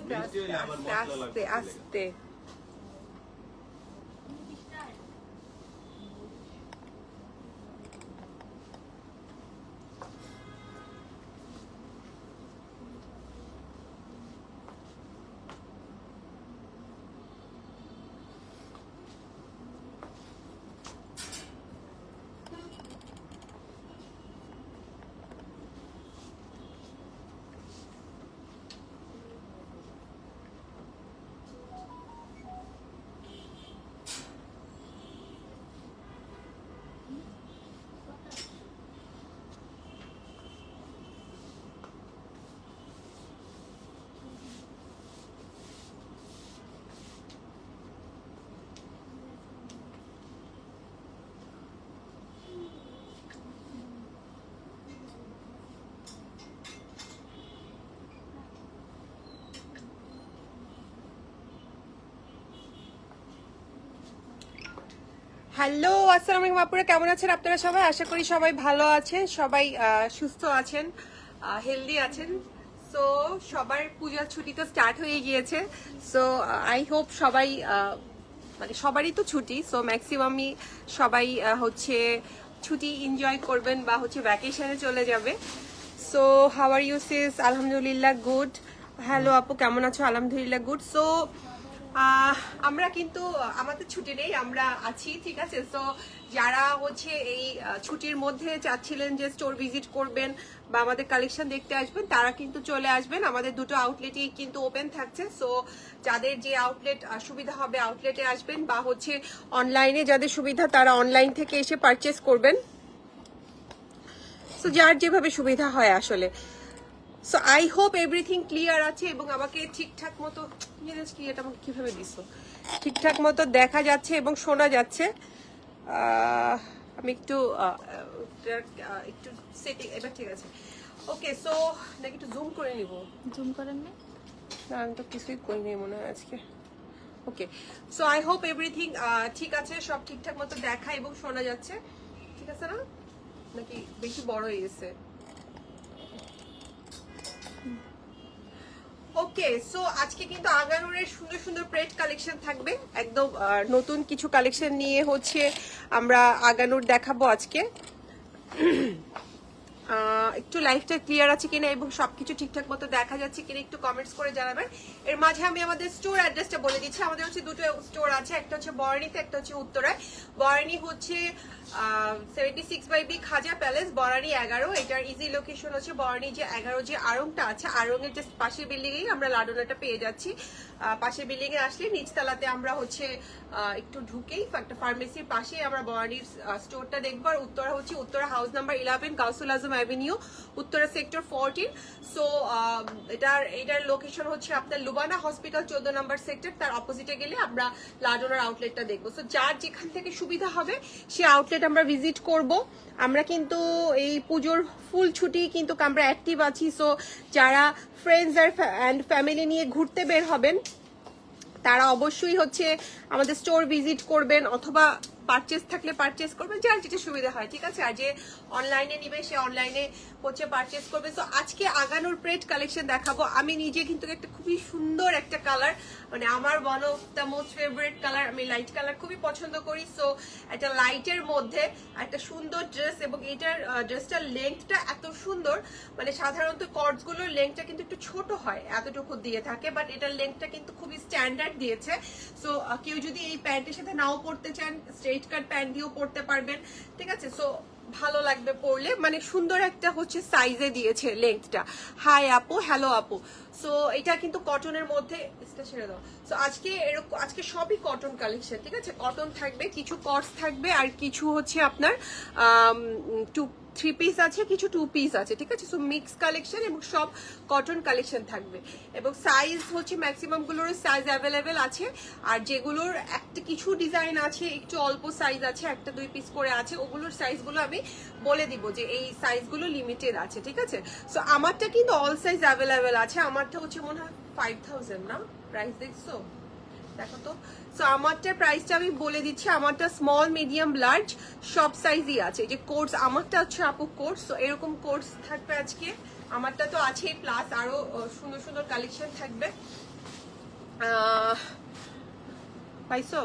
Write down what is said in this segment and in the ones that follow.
আস্তে আস্তে আস্তে আস্তে। হ্যালো, আসসালামু আলাইকুম আপুরা, কেমন আছেন আপনারা সবাই? আশা করি সবাই ভালো আছেন, সবাই সুস্থ আছেন, হেলদি আছেন। সো সবার পূজার ছুটি তো স্টার্ট হয়ে গিয়েছে। সো আই হোপ সবাই মানে সবারই তো ছুটি, সো ম্যাক্সিমামই সবাই হচ্ছে ছুটি এনজয় করবেন বা হচ্ছে ভ্যাকেশনে চলে যাবে। So how are you sis? আলহামদুলিল্লাহ গুড। হ্যালো আপু, কেমন আছো? আলহামদুলিল্লাহ গুড। সো আমরা কিন্তু আমাদের ছুটি নেই, আমরা আছি, ঠিক আছে। সো যারা হচ্ছে এই ছুটির মধ্যে চাচ্ছিলেন যে স্টোর ভিজিট করবেন বা আমাদের কালেকশন দেখতে আসবেন, তারা কিন্তু চলে আসবেন। আমাদের দুটো আউটলেটই কিন্তু ওপেন থাকছে। সো যাদের যে আউটলেট সুবিধা হবে আউটলেটে আসবেন, বা হচ্ছে অনলাইনে যাদের সুবিধা তারা অনলাইন থেকে এসে পারচেস করবেন। সো যার যেভাবে সুবিধা হয় আসলে। So I hope everything clear আছে এবং আমাকে ঠিকঠাক মতো এটা আমাকে কিভাবে দিছো, ঠিকঠাক মতো দেখা যাচ্ছে এবং শোনা যাচ্ছে। আমি একটু একটু সেটিং, এবার ঠিক আছে। ওকে, সো নাকি একটু জুম করে নিব? জুম করেন না? না, আমি তো কিছুই করিনি মনে হয় আজকে। ওকে, সো আই হোপ এভরিথিং ঠিক আছে, সব ঠিকঠাক মতো দেখা এবং শোনা যাচ্ছে, ঠিক আছে না? নাকি বেশি বড় হয়ে গেছে? ওকে, সো আজকে কিন্তু আগানুরের সুন্দর সুন্দর প্রেট কালেকশন থাকবে, একদম নতুন কিছু কালেকশন নিয়ে হচ্ছে আমরা আগানুর দেখাবো আজকে। একটু লাইফটা ক্লিয়ার আছে কিনা এবং সবকিছু ঠিকঠাক মতো দেখা যাচ্ছে কিনা একটু কমেন্টস করে জানাবেন। এর মাঝে আমি আমাদের স্টোর অ্যাড্রেসটা বলে দিচ্ছি। আমাদের হচ্ছে দুটো স্টোর আছে, একটা হচ্ছে বরানীতে, একটা হচ্ছে উত্তরায়। বরানী হচ্ছে 76/B খাজা প্যালেস, বরানী 11। এটার ইজি লোকেশন হচ্ছে বরানী যে 11 যে আড়ংটা আছে, আড়ংয়ের জাস্ট পাশের বিল্ডিং এই আমরা লাডোনাটা পেয়ে যাচ্ছি। পাশের বিল্ডিং এ আসলে নিচতলাতে আমরা হচ্ছে একটু ঢুকেই একটা ফার্মেসির পাশে আমরা বরানীর স্টোরটা দেখবো। আর উত্তরা হচ্ছে উত্তরা হাউস নাম্বার 11 গাউসুল আজম অ্যাভিনিউ, উত্তরা সেক্টর 14। সো এটার লোকেশন হচ্ছে আপনার লুবানা হসপিটাল 14 নম্বর সেক্টর, তার অপোজিটে গেলে আমরা লাডোনার আউটলেটটা দেখবো। সো যার যেখান থেকে সুবিধা হবে সে আউটলেট আমরা ভিজিট করব। আমরা কিন্তু এই পুজোর ফুল ছুটি কিন্তু আমরা অ্যাক্টিভ আছি। সো যারা ফ্রেন্ডস অ্যান্ড ফ্যামিলি নিয়ে ঘুরতে বের হবেন তারা অবশ্যই হচ্ছে আমাদের স্টোর ভিজিট করবেন, অথবা পারচেস থাকলে পারচেস করবেন, যার যেটা সুবিধা হয়, ঠিক আছে। আর যে অনলাইনে নিবে সে অনলাইনে হচ্ছে পারচেস করবে। তো আজকে আগানোর প্রেট কালেকশন দেখাবো। আমি নিজে কিন্তু একটা খুবই সুন্দর একটা কালার, মানে আমার one of the most favourite colour, আমি লাইট কালার খুবই পছন্দ করি। সো একটা লাইটের মধ্যে একটা সুন্দর ড্রেস, এবং এটার ড্রেসটার লেন্থটা এত সুন্দর, মানে সাধারণত কর্ডস গুলোর লেন্থটা কিন্তু একটু ছোট হয়, এতটুকু দিয়ে থাকে, বাট এটার লেন্থটা কিন্তু খুবই স্ট্যান্ডার্ড দিয়েছে। সো কেউ যদি এই প্যান্টের সাথে নাও পরতে চান, স্ট্রেট কাট প্যান্ট দিয়েও পরতে পারবেন, ঠিক আছে। সো ভালো লাগবে পরলে, মানে সুন্দর একটা হচ্ছে সাইজে দিয়েছে লেন্থটা। হাই আপু, হ্যালো আপু। সো এটা কিন্তু কটনের মধ্যে, ছেড়ে দাও। সো আজকে এরকম, আজকে সবই কটন কালেকশন, ঠিক আছে। কটন থাকবে, কিছু কটস থাকবে, আর কিছু হচ্ছে আপনার 3 পিস আছে, কিছু 2 পিস আছে, ঠিক আছে। সো মিক্স কালেকশন এবং সব কটন কালেকশন থাকবে, এবং সাইজ হচ্ছে ম্যাক্সিমাম গুলোর সাইজ অ্যাভেলেবেল আছে। আর যেগুলোর একটা কিছু ডিজাইন আছে একটু অল্প সাইজ আছে, 1-2 পিস করে আছে, ওগুলোর সাইজগুলো আমি বলে দিব যে এই সাইজগুলো লিমিটেড আছে, ঠিক আছে। সো আমারটা কিন্তু অল সাইজ অ্যাভেলেবেল আছে। আমারটা হচ্ছে মনে হয় 5000 না, প্রাইস দেখছো, দেখো তো। সো আমারটার প্রাইসটা আমি বলে দিচ্ছি। আমারটা স্মল, মিডিয়াম, লার্জ সব সাইজই আছে। যে কোর্স আমারটা হচ্ছে আপু কোর্স, তো এরকম কোর্স থাকবে আজকে। আমারটা তো আছেই, প্লাস আরো সুন্দর সুন্দর কালেকশন থাকবে। পাইছো?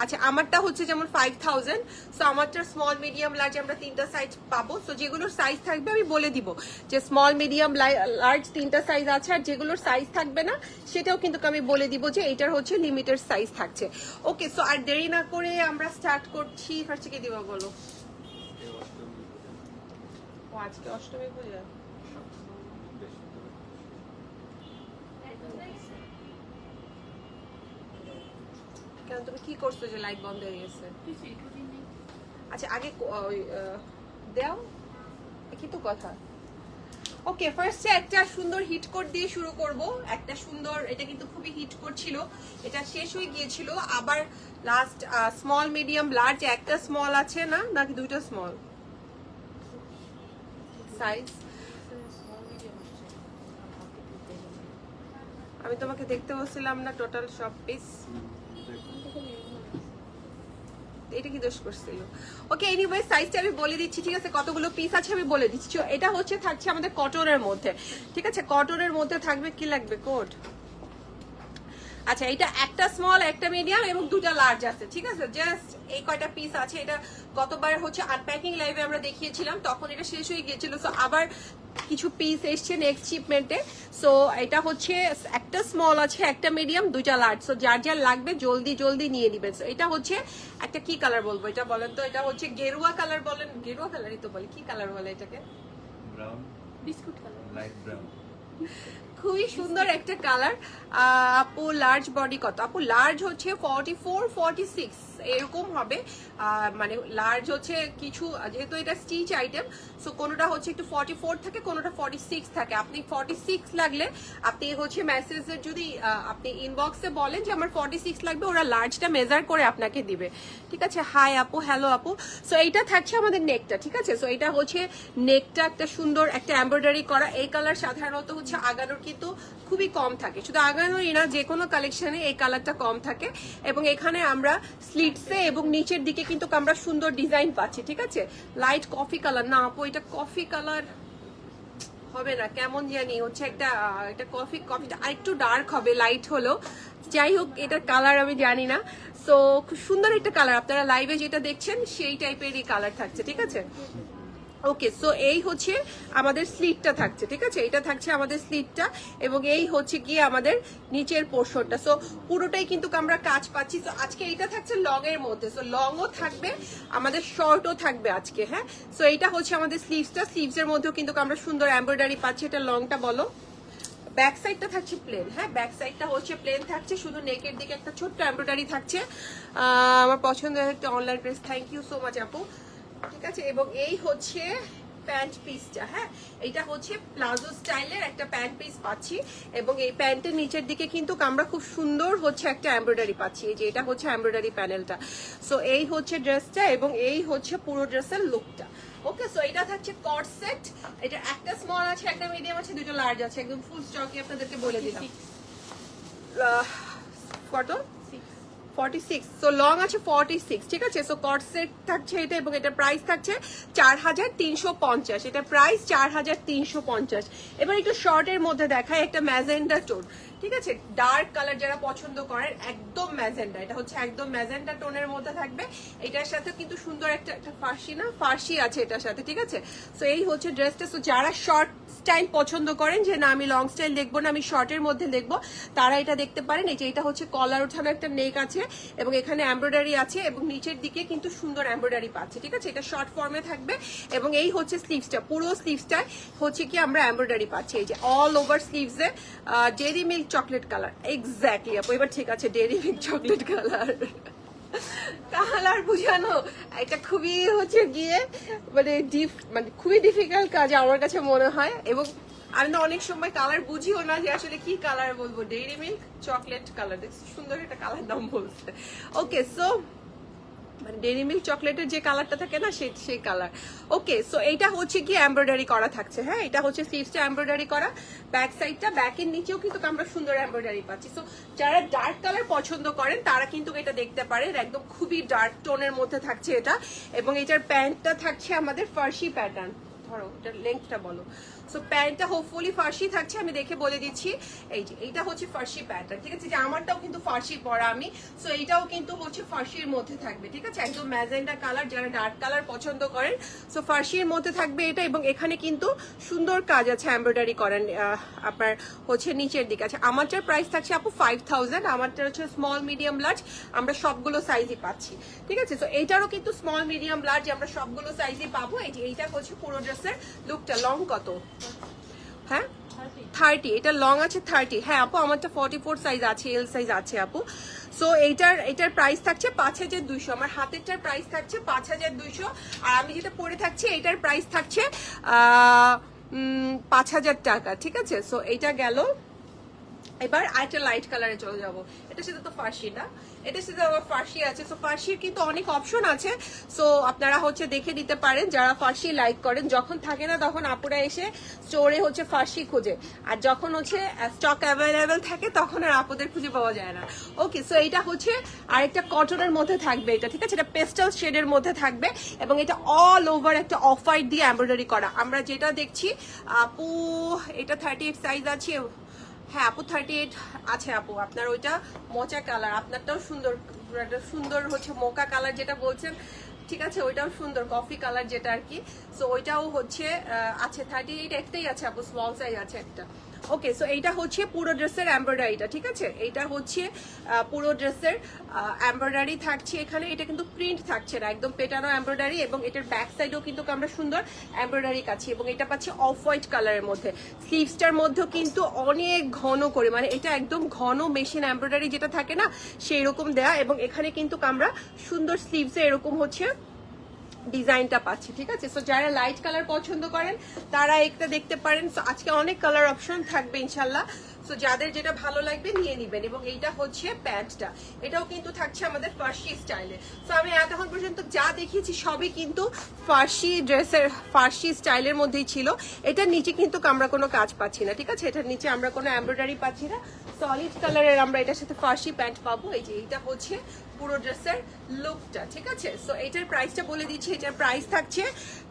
আচ্ছা আমারটা হচ্ছে যেমন 5000, সো আমারটা স্মল মিডিয়াম লার্জ আমরা তিনটা সাইজ পাবো। সো যেগুলোর সাইজ থাকবে আমি বলে দিব যে স্মল মিডিয়াম লার্জ তিনটা সাইজ আছে, আর যেগুলোর সাইজ থাকবে না সেটাও কিন্তু আমি বলে দিব যে এটার হচ্ছে লিমিটেড সাইজ থাকছে। ওকে, সো আর দেরি না করে আমরা স্টার্ট করছি। ফার্স্টে কি দিবা বলো? ও আজকে অষ্টমী পূজা। কেন তুমি কি করছো যে লাইট বন্ধ হয়ে গেছে? আচ্ছা আগে দাও, কি তো কথা। ওকে, ফার্স্টে একটা সুন্দর হিট কোড দিয়ে শুরু করব। একটা সুন্দর, এটা কিন্তু খুবই হিট কোড ছিল, এটা শেষ হয়ে গিয়েছিল। আবার লাস্ট স্মল মিডিয়াম লার্জ, একটা স্মল আছে না নাকি দুইটা স্মল সাইজ? আমি তোমাকে দেখতে বলছিলাম না টোটাল সব পিস, এটা কি দোষ করছিল? ওকে, এনিওয়ে সাইজটা আমি বলে দিচ্ছি, ঠিক আছে? কতগুলো পিস আছে আমি বলে দিচ্ছি। এটা হচ্ছে থাকছে আমাদের কটনের মধ্যে, ঠিক আছে? কটনের মধ্যে থাকবে, কি লাগবে কোড? আচ্ছা, এটা একটা স্মল, একটা মিডিয়াম এবং দুটা লার্জ আছে, ঠিক আছে? জাস্ট এই কয়টা পিস আছে। এটা গতবার হচ্ছে আনপ্যাকিং লাইভে আমরা দেখিয়েছিলাম, তখন এটা শেষ হয়ে গিয়েছিল। সো আবার কিছু পিস এসছে নেক্সট শিপমেন্টে। সো এটা হচ্ছে একটা স্মল আছে, একটা মিডিয়াম, দুইটা লার্জ। সো যার যার লাগবে জলদি জলদি নিয়ে নিবেন। সো এটা হচ্ছে একটা কি কালার বলবো এটা বলেন তো? এটা হচ্ছে গেরুয়া কালার বলেন, গেরুয়া কালারই তো বলে, কি কালার বলে এটাকে? Brown, biscuit colour, light brown. খুবই সুন্দর একটা কালার। আপু লার্জ বডি কত? আপু লার্জ হচ্ছে 44 46 এরকম হবে। মানে লার্জ হচ্ছে কিছু, যেহেতু এটা স্টিচ আইটেম, সো কোনোটা হচ্ছে একটু 44 থাকে, কোনোটা 46 থাকে। আপনি 46 লাগলে আপনি হচ্ছে মেসেজে যদি আপনি ইনবক্সে বলেন যে আমার 46 লাগবে, ওরা লার্জটা মেজার করে আপনাকে দিবে, ঠিক আছে? হাই আপু, হ্যালো আপু। সো এইটা থাকছে আমাদের নেকটা, ঠিক আছে? সো এটা হচ্ছে নেকটা একটা সুন্দর একটা এমব্রয়ডারি করা। এই কালার সাধারণত হচ্ছে আগানোর কিন্তু খুবই কম থাকে, শুধু আগানোই না, যে কোনো কালেকশনে এই কালারটা কম থাকে। এবং এখানে আমরা স্লিটসে এবং নিচের দিকে কিন্তু আমরা সুন্দর ডিজাইন পাচ্ছি, ঠিক আছে? লাইট কফি কালার না আপু, এটা কফি কালার হবে না, কেমন জানি হচ্ছে একটা, এটা কফিটা আরেকটু ডার্ক হবে লাইট হলো, যাই হোক এটার কালার আমি জানি না। সো খুব সুন্দর একটা কালার, আপনারা লাইভে যেটা দেখছেন সেই টাইপেরই কালার থাকছে, ঠিক আছে? ওকে, সো এই হচ্ছে আমাদের স্লিটটা থাকছে, ঠিক আছে? এটা থাকছে আমাদের স্লিটটা, এবং এই হচ্ছে গিয়ে আমাদের নিচের পোর্শনটা। সো পুরোটাই কিন্তু আমরা কাজ পাচ্ছি। সো আজকে এটা থাকছে লং এর মধ্যে, সো লংও থাকবে, আমাদের শর্টও থাকবে আজকে, হ্যাঁ? সো এটা হচ্ছে আমাদের স্লিভসটা, স্লিভসের মধ্যেও কিন্তু আমরা সুন্দর এমব্রয়ডারি পাচ্ছি। এটা লংটা বলো। ব্যাক সাইডটা থাকছে প্লেন, হ্যাঁ ব্যাক সাইডটা হচ্ছে প্লেন থাকছে, শুধু নেকের দিকে একটা ছোট্ট এমব্রয়ডারি থাকছে। আমার পছন্দের একটা online dress, thank you so much আপু, ঠিক আছে? এবং এই হচ্ছে প্যান্ট পিসটা, হ্যাঁ এটা হচ্ছে প্লাজো স্টাইলের একটা প্যান্ট পিস পাচ্ছি, এবং এই প্যান্টের নিচের দিকে কিন্তু আমরা খুব সুন্দর হচ্ছে একটা এমব্রয়ডারি পাচ্ছি, এই যে এটা হচ্ছে এমব্রয়ডারি প্যানেলটা। সো এই হচ্ছে ড্রেসটা, এবং এই হচ্ছে পুরো ড্রেসের লুকটা। ওকে, সো এটা থাকছে কট সেট, এটা একটা স্মল আছে, একটা মিডিয়াম আছে, দুটো লার্জ আছে, একদম ফুল স্টকে আপনাদেরকে বলে দিলাম। কত? 46, সো লং আছে 46, ঠিক আছে? সো কট সেট থাকছে এটা, এবং এটা প্রাইস থাকছে 4350, এটা প্রাইস 4350। এবার একটু শর্টের মধ্যে দেখায়, একটা ম্যাজেন্ডা টোন, ঠিক আছে? ডার্ক কালার যারা পছন্দ করেন, একদম ম্যাজেন্ডা, এটা হচ্ছে একদম ম্যাজেন্ডা টোনের মধ্যে থাকবে। এটার সাথে কিন্তু সুন্দর একটা ফার্সি আছে এটার সাথে, ঠিক আছে? সো এই হচ্ছে ড্রেসটা। সো যারা শর্ট স্টাইল পছন্দ করেন, যে না আমি লং স্টাইল দেখবো না, আমি শর্টের মধ্যে দেখবো, তারা এটা দেখতে পারেন। এই যে এটা হচ্ছে কলার ওঠানো একটা নেক আছে, এবং এখানে এমব্রয়ডারি আছে, এবং নিচের দিকে কিন্তু সুন্দর এমব্রয়ডারি পাচ্ছে, ঠিক আছে? এটা শর্ট ফর্মে থাকবে, এবং এই হচ্ছে স্লিভসটা, পুরো স্লিভসটায় হচ্ছে কি আমরা এমব্রয়ডারি পাচ্ছি, এই যে অল ওভার স্লিভসে Dairy Milk chocolate colour, exactly আপু, এবার ঠিক আছে, Dairy Milk chocolate colour. Colour বুঝানো এটা খুবই হচ্ছে গিয়ে মানে খুবই ডিফিকাল্ট কাজ আমার কাছে মনে হয়, এবং আমি না অনেক সময় কালার বুঝিও না যে আসলে কি কালার বলবো। ডেইরি মিল্ক চকলেট কালার, দেখছি সুন্দর একটা কালার নাম বলছে। ওকে, সো মানে ডেইরি মিল্ক চকলেটের যে কালারটা থাকে না, সেই কালার। ওকে, সো এইটা হচ্ছে কি এমব্রয়ডারি করা থাকছে, হ্যাঁ এটা হচ্ছে স্লিভসটা এমব্রয়ডারি করা, ব্যাক সাইডটা, ব্যাকের নিচেও কিন্তু আমরা সুন্দর এমব্রয়ডারি পাচ্ছি। সো যারা ডার্ক কালার পছন্দ করেন তারা কিন্তু এটা দেখতে পারেন, একদম খুবই ডার্ক টোনের মধ্যে থাকছে এটা, এবং এটার প্যান্টটা থাকছে আমাদের ফার্সি প্যাটার্ন। ধরো এটার লেন্থটা বলো। সো প্যান্টটা হোপফুলি ফার্সি থাকছে, আমি দেখে বলে দিচ্ছি। এই যে এইটা হচ্ছে ফার্সি প্যান্টটা, ঠিক আছে, যে আমারটাও কিন্তু ফার্সি পরা আমি। সো এইটাও কিন্তু হচ্ছে ফার্সির মধ্যে থাকবে, ঠিক আছে, একদম ম্যাজেন্ডা কালার, যারা ডার্ক কালার পছন্দ করেন সো ফার্সির মধ্যে থাকবে এটা। এবং এখানে কিন্তু সুন্দর কাজ আছে, এমব্রয়ডারি করেন আপনার হচ্ছে নিচের দিকে। আচ্ছা আমারটার প্রাইস থাকছে আপু 5000, আমারটা হচ্ছে স্মল মিডিয়াম লার্জ, আমরা সবগুলো সাইজই পাচ্ছি, ঠিক আছে। সো এইটারও কিন্তু স্মল মিডিয়াম লার্জ আমরা সবগুলো সাইজই পাবো। এই যে এইটা হচ্ছে পুরো ড্রেসের লুকটা। লং কত? হ্যাঁ 30, এটা লং আছে 30। হ্যাঁ আপু আমারটা 44 সাইজ আছে, এল সাইজ আছে আপু। সো এইটার প্রাইস থাকছে 5200, আমার হাতেরটার প্রাইস থাকছে 5200, আর আমি যেটা পরে থাকছি এইটার প্রাইস থাকছে 5000 টাকা, ঠিক আছে। সো এইটা গেল। এবার আরেকটা লাইট কালারে চলে যাব, এটার সাথে তো ফার্সি না, এটার সাথে আবার ফার্সি আছে। সো ফার্সির কিন্তু অনেক অপশন আছে, সো আপনারা হচ্ছে দেখে নিতে পারেন যারা ফার্সি লাইক করেন। যখন থাকে না তখন আপুরা এসে স্টোরে হচ্ছে ফার্সি খোঁজে, আর যখন হচ্ছে স্টক অ্যাভেলেবেল থাকে তখন আর আপুদের খুঁজে পাওয়া যায় না। ওকে, সো এইটা হচ্ছে আরেকটা কটনের মধ্যে থাকবে এটা, ঠিক আছে, এটা পেস্টাল শেডের মধ্যে থাকবে এবং এটা অল ওভার একটা অফ হোয়াইট দিয়ে এমব্রয়ডারি করা। আমরা যেটা দেখছি আপু এটা 38 সাইজ আছে। হ্যাঁ আপু 38 আছে আপু, আপনার ওইটা মোচা কালার, আপনারটাও সুন্দর, সুন্দর হচ্ছে মোকা কালার যেটা বলছেন, ঠিক আছে, ওইটাও সুন্দর কফি কালার যেটা আর কি। সো ওইটাও হচ্ছে আছে 38, একটাই আছে আপু, স্মল সাইজ আছে একটা। ওকে, সো এইটা হচ্ছে পুরো ড্রেসের এমব্রয়ডারিটা, ঠিক আছে, এইটা হচ্ছে পুরো ড্রেসের এমব্রয়ডারি থাকছে এখানে। এটা কিন্তু প্রিন্ট থাকছে না, একদম পেটানো এমব্রয়ডারি, এবং এটার ব্যাক সাইডেও কিন্তু আমরা সুন্দর এমব্রয়ডারি কাছি, এবং এটা পাচ্ছি অফ হোয়াইট কালারের মধ্যে। স্লিভসটার মধ্যেও কিন্তু অনেক ঘন করে, মানে এটা একদম ঘন মেশিন এমব্রয়ডারি যেটা থাকে না সেই রকম দেয়া, এবং এখানে কিন্তু আমরা সুন্দর স্লিভসে এরকম হচ্ছে ডিজাইনটা পাচ্ছি, ঠিক আছে। সো যারা লাইট কালার পছন্দ করেন তারা একটা দেখতে পারেন। সো আজকে অনেক কালার অপশন থাকবে ইনশাল্লাহ, সো যাদের যেটা ভালো লাগবে নিয়ে নিবেন। এবং এইটা হচ্ছে প্যান্টটা, এটাও কিন্তু থাকছে আমাদের ফার্সি স্টাইলে। সো আমি এতক্ষণ পর্যন্ত যা দেখিয়েছি সবই কিন্তু ফার্সি ড্রেসের, ফার্সি স্টাইলের মধ্যেই ছিল। এটার নিচে কিন্তু আমরা কোনো কাজ পাচ্ছি না, ঠিক আছে, এটার নিচে আমরা কোনো এমব্রয়ডারি পাচ্ছি না। সলিড কালারের আমরা এটার সাথে ফার্সি প্যান্ট পাবো। এই যে এইটা হচ্ছে পুরো ড্রেসের লুকটা, ঠিক আছে। সো এটার প্রাইসটা বলে দিচ্ছি, এটার প্রাইস থাকছে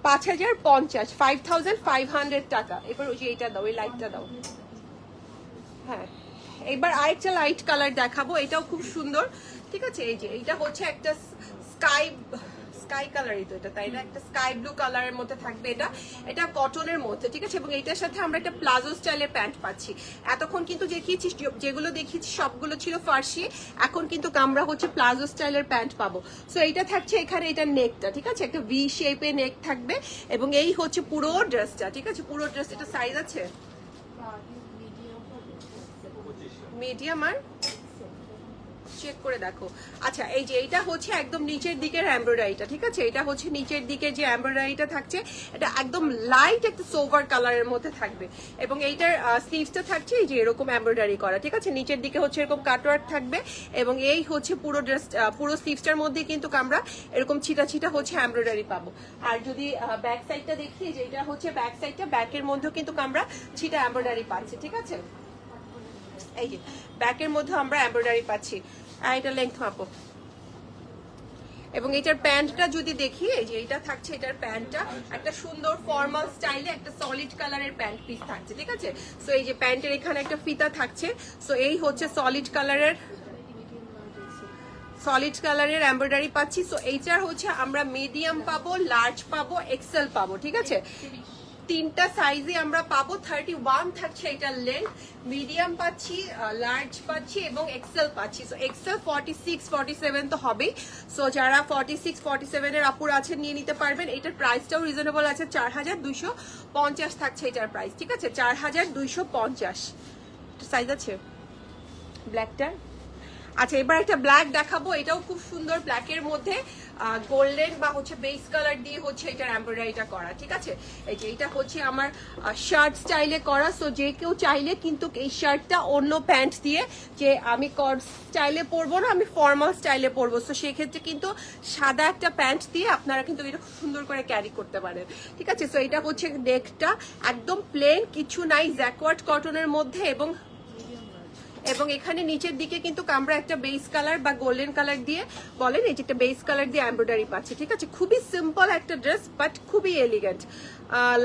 5050, 5500 টাকা। এবার ওই যে এইটা দাও, এই লাইটটা দাও। হ্যাঁ এবার আরেকটা লাইট কালার দেখাবো, এটাও খুব সুন্দর, ঠিক আছে। এই যে এইটা হচ্ছে একটা স্কাই কালারই তো এটা, তাই না, একটা স্কাই ব্লু কালারের মধ্যে থাকবে এটা, এটা কটনের মধ্যে, ঠিক আছে। এবং এটার সাথে আমরা একটা প্লাজো স্টাইলের প্যান্ট পাচ্ছি। এতক্ষণ কিন্তু দেখিয়েছি, যেগুলো দেখিয়েছি সবগুলো ছিল ফার্সি, এখন কিন্তু আমরা হচ্ছে প্লাজো স্টাইলের প্যান্ট পাবো। সো এইটা থাকছে এখানে, এটা নেকটা, ঠিক আছে, একটা ভি শেপে নেক থাকবে, এবং এই হচ্ছে পুরো ড্রেসটা, ঠিক আছে। পুরো ড্রেস, এটা সাইজ আছে মিডিয়াম, আর চেক করে দেখো। আচ্ছা এই যে এইটা হচ্ছে একদম নিচের দিকের এমব্রয়ডারিটা, ঠিক আছে, এটা হচ্ছে নিচের দিকে যে এমব্রয়ডারিটা থাকছে এটা একদম লাইট একটা সোভার কালারের মধ্যে থাকবে, এবং এইটার স্লিভসটা থাকছে এই যে এরকম এমব্রয়ডারি করা, ঠিক আছে, নিচের দিকে হচ্ছে এরকম কাটওয়ার্ক থাকবে, এবং এই হচ্ছে পুরো ড্রেস, পুরো স্লিভসটার মধ্যে কিন্তু আমরা এরকম ছিটা ছিটা হচ্ছে এমব্রয়ডারি পাবো। আর যদি ব্যাক সাইডটা দেখি, যে এটা হচ্ছে ব্যাক সাইডটা, ব্যাকের মধ্যেও কিন্তু আমরা ছিটা এমব্রয়ডারি পাচ্ছি, ঠিক আছে, এই যে ব্যাকের মধ্যে আমরা এমব্রয়ডারি পাচ্ছি। এটা লেংথ মাপো। এবং এটার প্যান্টটা যদি দেখি, এই যে এটা থাকছে, এটার প্যান্টটা একটা সুন্দর ফর্মাল স্টাইলে একটা সলিড কালারের প্যান্ট পিস থাকছে, ঠিক আছে। সো এই যে প্যান্টের এখানে একটা ফিতা থাকছে। সো এই হচ্ছে সলিড কালারের এমব্রয়ডারি পাচ্ছি। সো এইটার হচ্ছে আমরা মিডিয়াম পাবো, লার্জ পাবো, এক্সেল পাবো, ঠিক আছে, তিনটা সাইজে আমরা পাবো। 31 থাকছে এটার লেন্থ, মিডিয়াম পাচ্ছি, লার্জ পাচ্ছি এবং এক্সেল পাচ্ছি। সো এক্সেল 46 47 তো হবেই। সো যারা 46 47 এর আপুর আছে নিয়ে নিতে পারবেন। এটার প্রাইসটাও রিজনেবল আছে, 4250 থাকছে এটার প্রাইস, ঠিক আছে, 4250। সাইজ আছে ব্ল্যাকটা। আচ্ছা এবার একটা ব্ল্যাক দেখাবো, এটাও খুব সুন্দর, ব্ল্যাকের মধ্যে গোল্ডেন বা হচ্ছে বেস কালার দিয়ে হচ্ছে এটার এমব্রয়ডারিটা করা, ঠিক আছে। এই যে এটা হচ্ছে আমার শার্ট স্টাইলে করা। সো যে কেউ চাইলে কিন্তু এই শার্টটা অন্য প্যান্ট দিয়ে, যে আমি কট স্টাইলে পরবো না, আমি ফর্মাল স্টাইলে পরবো, সো সেক্ষেত্রে কিন্তু সাদা একটা প্যান্ট দিয়ে আপনারা কিন্তু এটা খুব সুন্দর করে ক্যারি করতে পারেন, ঠিক আছে। সো এটা হচ্ছে নেকটা একদম প্লেন, কিছু নাই, জ্যাকওয়ার্ড কটনের মধ্যে, এবং এখানে নিচের দিকে কিন্তু আমরা একটা বেস কালার বা গোল্ডেন কালার দিয়ে বলেন, এই যে একটা বেস কালার দিয়ে এমব্রয়ডারি পাচ্ছি, ঠিক আছে। খুবই সিম্পল একটা ড্রেস, বাট খুবই এলিগেন্ট।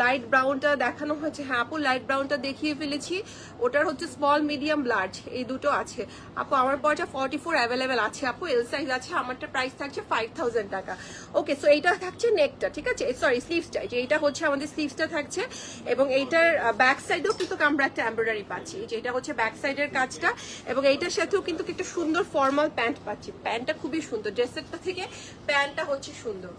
লাইট ব্রাউনটা দেখানো হয়েছে, হ্যাঁ আপু লাইট ব্রাউনটা দেখিয়ে ফেলেছি, ওটার হচ্ছে স্মল মিডিয়াম লার্জ এই দুটো আছে আপু। আমার পরটা 44 অ্যাভেলেবেল আছে আপু, এল সাইজ আছে, আমারটা প্রাইস থাকছে 5000 টাকা। ওকে, সো এইটা থাকছে নেকটা, ঠিক আছে, সরি স্লিভসটা, যে এটা হচ্ছে আমাদের স্লিভসটা থাকছে, এবং এইটার ব্যাক সাইডেও কিন্তু আমরা একটা এমব্রয়ডারি পাচ্ছি, যে এটা হচ্ছে ব্যাক সাইডের কাজটা, এবং এইটার সাথেও কিন্তু একটা সুন্দর ফর্মাল প্যান্ট পাচ্ছি। প্যান্টটা খুবই সুন্দর, ড্রেসেরটা থেকে প্যান্টটা হচ্ছে সুন্দর।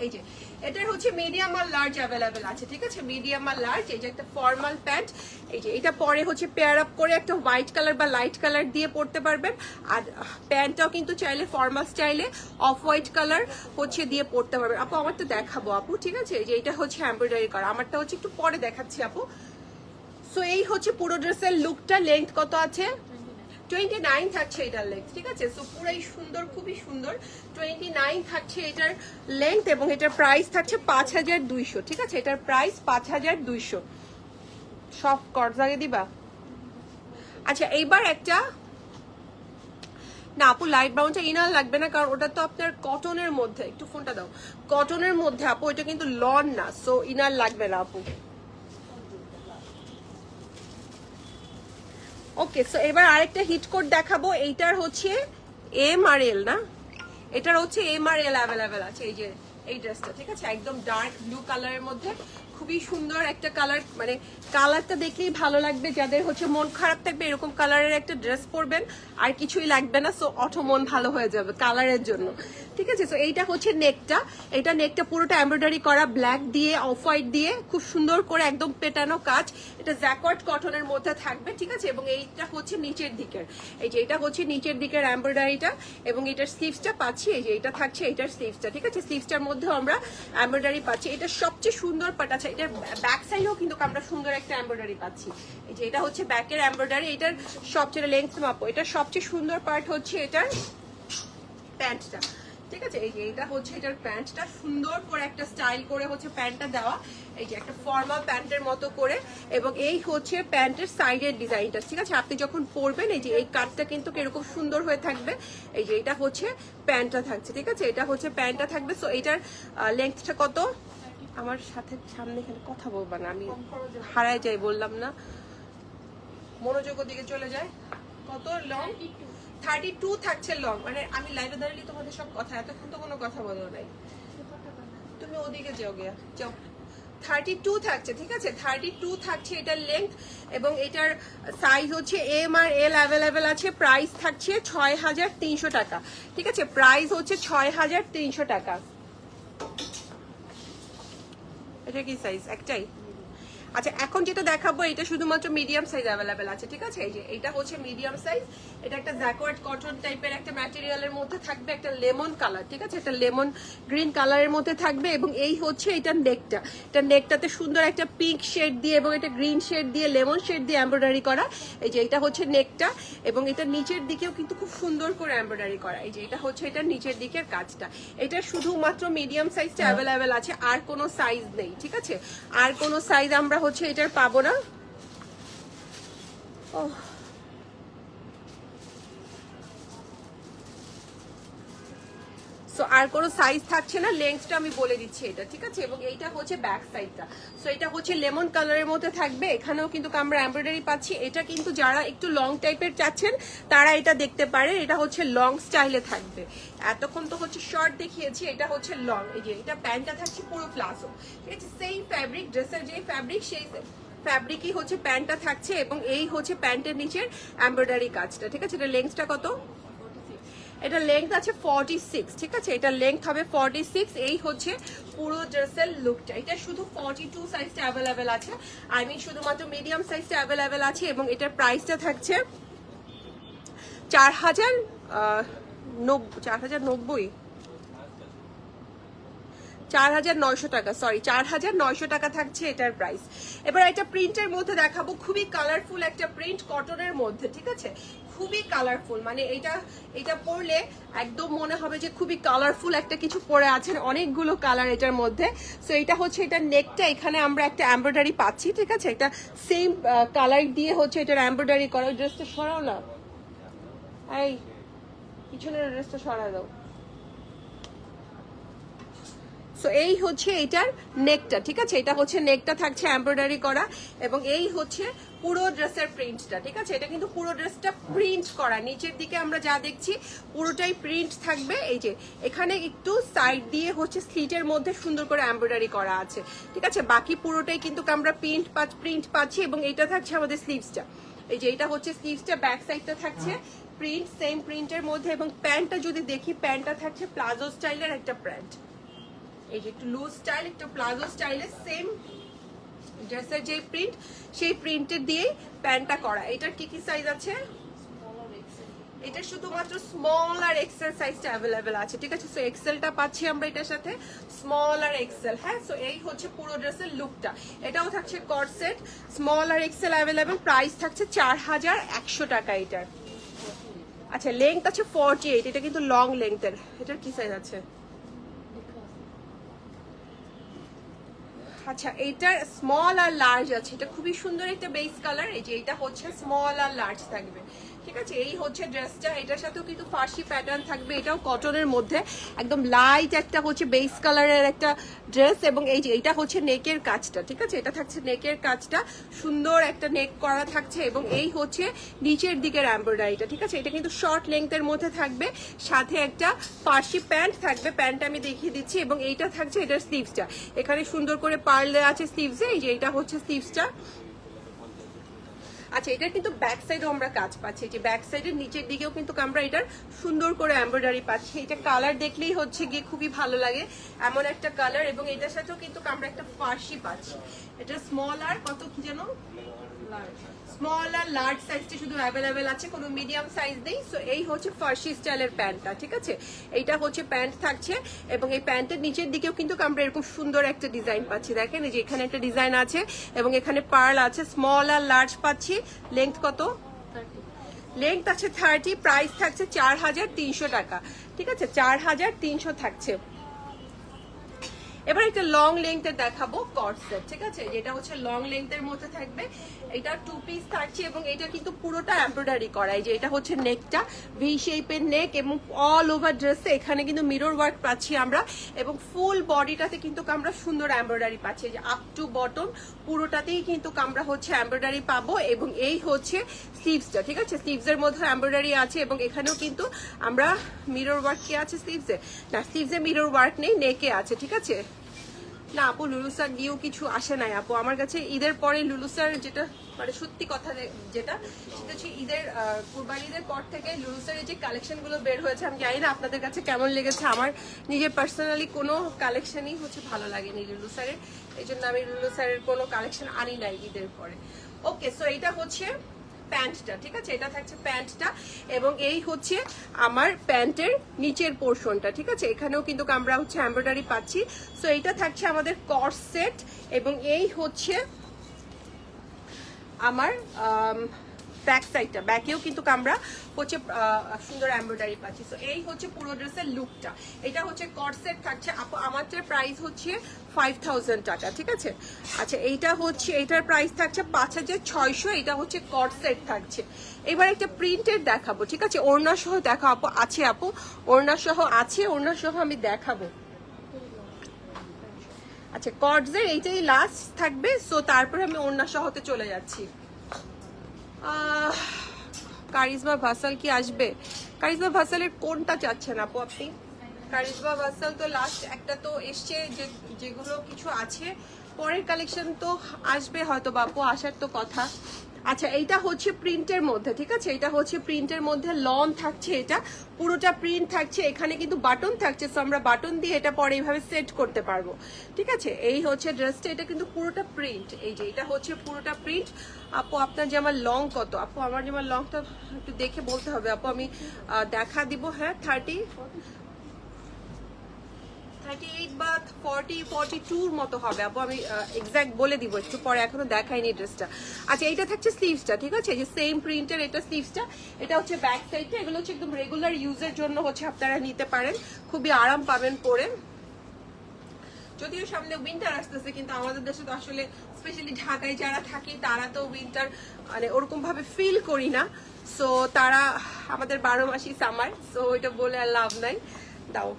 এই যে এটার হচ্ছে মিডিয়াম আর লার্জ অ্যাভেলেবেল আছে, ঠিক আছে, মিডিয়াম আর লার্জ। এই যে একটা ফর্মাল প্যান্ট, এই যে এটা পরে হচ্ছে পেয়ার আপ করে একটা হোয়াইট কালার বা লাইট কালার দিয়ে পরতে পারবেন। আর প্যান্টটাও কিন্তু চাইলে ফর্মাল স্টাইলে অফ হোয়াইট কালার হচ্ছে দিয়ে পরতে পারবেন আপু। আমারটা দেখাবো আপু, ঠিক আছে, যে এটা হচ্ছে এমব্রয়ডারি করা, আমারটা হচ্ছে একটু পরে দেখাচ্ছি আপু। সো এই হচ্ছে পুরো ড্রেসের লুকটা। লেন্থ কত আছে? 29 থাকছে এটার লেন্থ, ঠিক আছে, সো পুরাই সুন্দর, খুবই সুন্দর। 29 থাকছে এটার লেন্থ, এবং এটার প্রাইস থাকছে 5200, ঠিক আছে, এটার প্রাইস 5200। সব কর্জাগে দিবা। আচ্ছা এইবার একটা, না আপু লাইট ব্রাউনটা ইনার লাগবে না, কারণ ওটা তো আপনার কটনের মধ্যে, একটু ফোনটা দাও, কটনের মধ্যে আপু, এটা কিন্তু লন না, সো ইনার লাগবে না আপু। ওকে, সো এবার আরেকটা হিট কোড দেখাবো, এইটার হচ্ছে এম আর এল, না এটার হচ্ছে এম আর এল অ্যাভেলেবেল আছে। এই যে এই ড্রেসটা, ঠিক আছে, একদম ডার্ক ব্লু কালারের মধ্যে, খুবই সুন্দর একটা কালার, মানে কালারটা দেখলেই ভালো লাগবে। যাদের হচ্ছে মন খারাপ থাকবে এরকম কালারের একটা ড্রেস পরবেন, আর কিছুই লাগবে না, সো অটো মন ভালো হয়ে যাবে কালারের জন্য, ঠিক আছে। সো এইটা হচ্ছে নেকটা, এটা নেকটা পুরোটা এমব্রয়ডারি করা ব্ল্যাক দিয়ে অফ হোয়াইট দিয়ে খুব সুন্দর করে একদম পেটানো কাজ, এটা জ্যাকওয়ার্ড কটনের মধ্যে থাকবে, ঠিক আছে, এবং এইটা হচ্ছে নিচের দিকের, এই যে এটা হচ্ছে নিচের দিকের এমব্রয়ডারিটা, এবং এটার স্লিভসটা পাচ্ছি, এই যে এটা থাকছে এটার স্লিভসটা, ঠিক আছে, স্লিভসটার মধ্যেও আমরা এমব্রয়ডারি পাচ্ছি। এটা সবচেয়ে সুন্দর পার্ট আছে, এটার ব্যাক সাইডেও কিন্তু আমরা সুন্দর একটা এমব্রয়ডারি পাচ্ছি, এই যে এটা হচ্ছে ব্যাকের এমব্রয়ডারি। এটার সবচেয়ে লেন্থ মাপো, এটার সবচেয়ে সুন্দর পার্ট হচ্ছে এটার প্যান্টটা, ঠিক আছে, এই যে এটা হচ্ছে এটার প্যান্টটা, সুন্দর করে একটা স্টাইল করে হচ্ছে প্যান্টটা দেওয়া, এই যে একটা ফর্মাল প্যান্টের মতো করে, এবং এই হচ্ছে প্যান্টের সাইডের ডিজাইনটা, ঠিক আছে, আপনি যখন পরবেন এই যে এই কাটটা কিন্তু এরকম সুন্দর হয়ে থাকবে, এই যে এটা হচ্ছে প্যান্টটা থাকছে, ঠিক আছে, এটা হচ্ছে প্যান্টটা থাকবে। সো এটার লেন্থটা কত? আমার সাথে সামনে এখানে কথা বলবা না, আমি হারায় যাই, বললাম না, মনোযোগ দিকে চলে যায়। কত লং? 32 থাকছে লং, মানে আমি লাইভে দাঁড়ালে তোমাদের সব কথা, এতক্ষণ তো কোনো কথা বলো নাই, তুমি ওদিকে যাও গিয়া যাও। 32 থাকছে, ঠিক আছে, 32 থাকছে এটার লেন্থ, এবং এটার সাইজ হচ্ছে এম আর এল অ্যাভেলেবেল আছে। প্রাইস থাকছে 6300 টাকা, ঠিক আছে, প্রাইস হচ্ছে 6300 টাকা। এটা কি সাইজ? একটাই। আচ্ছা এখন যেটা দেখাবো এটা শুধুমাত্র মিডিয়াম সাইজ অ্যাভেলেবেল আছে, ঠিক আছে, এই যে এটা হচ্ছে মিডিয়াম সাইজ, এটা একটা জ্যাকওয়ার্ড কটন টাইপের একটা ম্যাটেরিয়ালের মধ্যে থাকবে, একটা লেমন কালার, ঠিক আছে, একটা লেমন গ্রিন কালারের মধ্যে থাকবে, এবং এই হচ্ছে এটা নেকটা, এটা নেকটাতে সুন্দর একটা পিঙ্ক শেড দিয়ে এবং এটা গ্রিন শেড দিয়ে লেমন শেড দিয়ে এমব্রয়ডারি করা, এই যে এটা হচ্ছে নেকটা, এবং এটা নিচের দিকেও কিন্তু খুব সুন্দর করে এমব্রয়ডারি করা, এই যে এটা হচ্ছে এটা নিচের দিকের কাজটা। এটা শুধুমাত্র মিডিয়াম সাইজটা অ্যাভেলেবেল আছে, আর কোনো সাইজ নেই, ঠিক আছে, আর কোনো সাইজ আমরা হচ্ছে এটার পাবো না। সো আর কোনো সাইজ থাকছে না, লেন্থটা আমি বলে দিচ্ছি এটা, ঠিক আছে, এবং এইটা হচ্ছে ব্যাক সাইডটা। সো এটা হচ্ছে লেমন কালারের মধ্যে থাকবে, এখানেও কিন্তু আমরা এমব্রয়ডারি পাচ্ছি। এটা কিন্তু যারা একটু লং টাইপের চাচ্ছেন তারা এটা দেখতে পারে, এটা হচ্ছে লং স্টাইলে থাকবে। এতক্ষণ তো হচ্ছে শর্ট দেখিয়েছি, এটা হচ্ছে লং, এই যে এটা প্যান্টটা থাকছে পুরো প্লাজো, ঠিক আছে, সেই ফ্যাব্রিক, ড্রেসের যে ফ্যাব্রিক সেই ফ্যাব্রিকই হচ্ছে প্যান্টটা থাকছে, এবং এই হচ্ছে প্যান্টের নিচের এমব্রয়ডারি কাজটা, ঠিক আছে। এটা লেন্থটা কত? এটা লেংথ আছে 46, ঠিক আছে, এটা লেংথ হবে 46। এই হচ্ছে পুরো ড্রেসের লুকটা। এটা শুধু 42 সাইজটা অ্যাভেলেবেল আছে, আই মিন শুধুমাত্র মিডিয়াম সাইজটা অ্যাভেলেবেল আছে, এবং এটার প্রাইসটা থাকছে 4090 4900 টাকা, সরি 4900 টাকা থাকছে এটার প্রাইস। এবার এটা প্রিন্টের মধ্যে দেখাবো, খুবই কালারফুল একটা প্রিন্ট কটনের মধ্যে, ঠিক আছে, খুবই কালারফুল, মানে এটা পরলে একদম মনে হবে যে খুবই কালারফুল একটা কিছু পরে আছেন, অনেকগুলো কালার এটার মধ্যে। সো এটা হচ্ছে এটার নেকটা, এখানে আমরা একটা এমব্রয়ডারি পাচ্ছি, ঠিক আছে, এটা সেম কালার দিয়ে হচ্ছে এটার এমব্রয়ডারি করা। ড্রেসটা সরাও না, এই পিছনের ড্রেসটা সরা দাও। সো এই হচ্ছে এটার নেকটা, ঠিক আছে, এটা হচ্ছে নেকটা থাকছে এমব্রয়ডারি করা, এবং এই হচ্ছে পুরো ড্রেসের প্রিন্টটা, ঠিক আছে। এটা কিন্তু পুরো ড্রেসটা প্রিন্ট করা, নিচের দিকে আমরা যা দেখছি পুরোটাই প্রিন্ট থাকবে। এই যে এখানে একটু সাইড দিয়ে হচ্ছে স্লিটের মধ্যে সুন্দর করে এমব্রয়ডারি করা আছে, ঠিক আছে। বাকি পুরোটাই কিন্তু আমরা প্রিন্ট পাচ্ছি, এবং এটা থাকছে আমাদের স্লিভসটা। এই যে এটা হচ্ছে স্লিভসটা, ব্যাক সাইডটা থাকছে প্রিন্ট, সেম প্রিন্টের মধ্যে। এবং প্যান্টটা যদি দেখি, প্যান্টটা থাকছে প্লাজো স্টাইলের একটা প্যান্ট, এই যে একটু লুজ স্টাইল, একটু প্লাজো স্টাইলের সেম ড্রেসের যে প্রিন্ট, সেই প্রিন্টের দিয়েই প্যান্টটা করা। এটার কি কি সাইজ আছে? এটা শুধুমাত্র স্মল আর এক্সেল সাইজটা অ্যাভেলেবেল আছে, ঠিক আছে। সো এক্সেলটা পাচ্ছি আমরা এটার সাথে, স্মল আর এক্সেল। হ্যাঁ, সো এই হচ্ছে পুরো ড্রেসের লুকটা। এটাও থাকছে কট সেট, স্মল আর এক্সেল অ্যাভেলেবেল। প্রাইস থাকছে 4100 টাকা এটার। আচ্ছা, লেংথ আছে 48, এটা কিন্তু লং লেংথের। এটার কি সাইজ আছে? আচ্ছা, এইটার স্মল আর লার্জ আছে। এটা খুবই সুন্দর একটা বেস কালার। এই যে এটা হচ্ছে স্মল আর লার্জ থাকবে, ঠিক আছে। এই হচ্ছে ড্রেসটা, এটার সাথেও কিন্তু ফার্সি প্যাটার্ন থাকবে। এটাও কটনের মধ্যে একদম লাইট একটা হচ্ছে বেস কালারের একটা ড্রেস। এবং এই যে এটা হচ্ছে নেকের কাজটা, ঠিক আছে। এটা থাকছে নেকের কাজটা, সুন্দর একটা নেক করা থাকছে। এবং এই হচ্ছে নিচের দিকের এমব্রয়ডারিটা, ঠিক আছে। এটা কিন্তু শর্ট লেংথের মধ্যে থাকবে, সাথে একটা ফার্সি প্যান্ট থাকবে। প্যান্টটা আমি দেখিয়ে দিচ্ছি। এবং এইটা থাকছে এটার স্লিভসটা, এখানে সুন্দর করে পার্ল আছে স্লিভসে। এই যে এটা হচ্ছে স্লিভসটা। আচ্ছা, এটার কিন্তু ব্যাক সাইডেও আমরা কাজ পাচ্ছি, যে ব্যাক সাইডের নিচের দিকেও কিন্তু আমরা এটার সুন্দর করে এমব্রয়ডারি পাচ্ছি। এটা কালার দেখলেই হচ্ছে গিয়ে খুবই ভালো লাগে, এমন একটা কালার। এবং এটার সাথেও কিন্তু আমরা একটা ফার্সি পাচ্ছি। এটা স্মল আর কত কি যেন, স্মল আর লার্জ সাইজটা শুধু অ্যাভেলেবেল আছে, কোনো মিডিয়াম সাইজ নেই। সো এই হচ্ছে ফার্সি স্টাইলের প্যান্টটা, ঠিক আছে। এইটা হচ্ছে প্যান্ট থাকছে, এবং এই প্যান্টের নিচের দিকেও কিন্তু আমরা এরকম সুন্দর একটা ডিজাইন পাচ্ছি। দেখেন, এই যে এখানে একটা ডিজাইন আছে, এবং এখানে পার্ল আছে। স্মল আর লার্জ পাচ্ছি। লেংথ কত? লেংথ আছে 30। প্রাইস থাকছে 4300 টাকা, ঠিক আছে। 4300 থাকছে। এবার একটা লং লেংথের দেখাবো কট সেট, ঠিক আছে। যেটা হচ্ছে লং লেংথের মধ্যে থাকবে। এটা 2 পিস থাকছে, এবং এটা কিন্তু পুরোটা এমব্রয়ডারি করা। এই যে এটা হচ্ছে নেকটা, ভি শেপের নেক, এবং অল ওভার ড্রেসে এখানে কিন্তু মিরর ওয়ার্ক পাচ্ছি আমরা। এবং ফুল বডিটাতে কিন্তু আমরা সুন্দর এমব্রয়ডারি পাচ্ছি, যে আপ টু বটম পুরোটাতেই কিন্তু আমরা হচ্ছে এমব্রয়ডারি পাবো। এবং এই হচ্ছে স্লিভসটা, ঠিক আছে। স্লিভসের মধ্যে এমব্রয়ডারি আছে, এবং এখানেও কিন্তু আমরা মিরর ওয়ার্ক কি আছে স্লিভসে? না, স্লিভসে মিরর ওয়ার্ক নেই, নেকে আছে, ঠিক আছে। না আপু, লুলুসার নিয়েও কিছু আসে নাই আপু আমার কাছে। ঈদের পরে লুলুসার যেটা মানে সত্যি কথা যেটা, সেটা হচ্ছে ঈদের কুরবানি ঈদের পর থেকে লুলুসারের যে কালেকশন গুলো বের হয়েছে, আমি জানি না আপনাদের কাছে কেমন লেগেছে। আমার নিজের পার্সোনালি কোনো কালেকশনই হচ্ছে ভালো লাগেনি লুলুসারের, এই জন্য আমি লুলুসারের কোনো কালেকশন আনি নাই ঈদের পরে। ওকে, সো এইটা হচ্ছে প্যান্টটা, ঠিক আছে। এটা থাকছে প্যান্টটা, এবং এই হচ্ছে আমার প্যান্টের নিচের পোর্শনটা, ঠিক আছে। এখানেও কিন্তু আমরা হচ্ছে এমব্রয়ডারি পাচ্ছি। সো এইটা থাকছে আমাদের কট সেট, এবং এই হচ্ছে আমার ব্যাক সাইডটা, ব্যাকেও কিন্তু আমরা হচ্ছে সুন্দর এমব্রয়ডারি পাচ্ছি। সো এই হচ্ছে পুরো ড্রেসের লুকটা। এটা হচ্ছে কট সেট থাকছে আপু, আমাদের প্রাইস হচ্ছে 5000 টাকা, ঠিক আছে। আচ্ছা, এইটা হচ্ছে, এটার প্রাইস থাকছে 5600। এটা হচ্ছে কট সেট থাকছে। এবার একটা প্রিন্টের দেখাবো, ঠিক আছে। ওড়না সহ দেখা আপু আছে, আপু ওড়না সহ আছে, ওড়না সহ আমি দেখাবো। আচ্ছা, কটসের এইটাই লাস্ট থাকবে। সো তারপরে আমি ওড়না সহতে চলে যাচ্ছি। কারিজমা ভাসাল কি আসবে? কারিজমা ভাসালের কোনটা চাচ্ছেন আপু আপনি? কারিজমা ভাসাল তো লাস্ট একটা তো এসছে, যেগুলো কিছু আছে, পরের কালেকশন তো আসবে হয়তো বাপু, আসার তো কথা। আচ্ছা, এইটা হচ্ছে প্রিন্টের মধ্যে, ঠিক আছে। এটা হচ্ছে প্রিন্টের মধ্যে লং থাকছে, এটা পুরোটা প্রিন্ট থাকছে। এখানে কিন্তু বাটন থাকছে, সো আমরা বাটন দিয়ে এটা পরে এইভাবে সেট করতে পারবো, ঠিক আছে। এই হচ্ছে ড্রেসটা, এটা কিন্তু পুরোটা প্রিন্ট। এই যে এটা হচ্ছে পুরোটা প্রিন্ট। আপু আপনার জামার লং কত? আপু আমার জামার লংটা একটু দেখে বলতে হবে আপু, আমি দেখা দিব। হ্যাঁ, 38 বা 42 মতো হবে আপু, আমি এক্সাক্ট বলে দিব একটু পরে, এখনো দেখাইনি ড্রেসটা। আচ্ছা, এইটা থাকছে স্লিভসটা, ঠিক আছে। যে সেম প্রিন্টের এটা স্লিভসটা, এটা হচ্ছে ব্যাক সাইডটা। এগুলো হচ্ছে একদম রেগুলার ইউজের জন্য হচ্ছে আপনারা নিতে পারেন, খুবই আরাম পাবেন পরে। যদিও সামনে উইন্টার আসতেছে, কিন্তু আমাদের দেশে তো আসলে স্পেশালি ঢাকায় যারা থাকি তারা তো উইন্টার মানে ওরকম ভাবে ফিল করি না। সো তারা আমাদের 12 মাসই সামার, সো এটা বলে আর লাভ নাই। দাও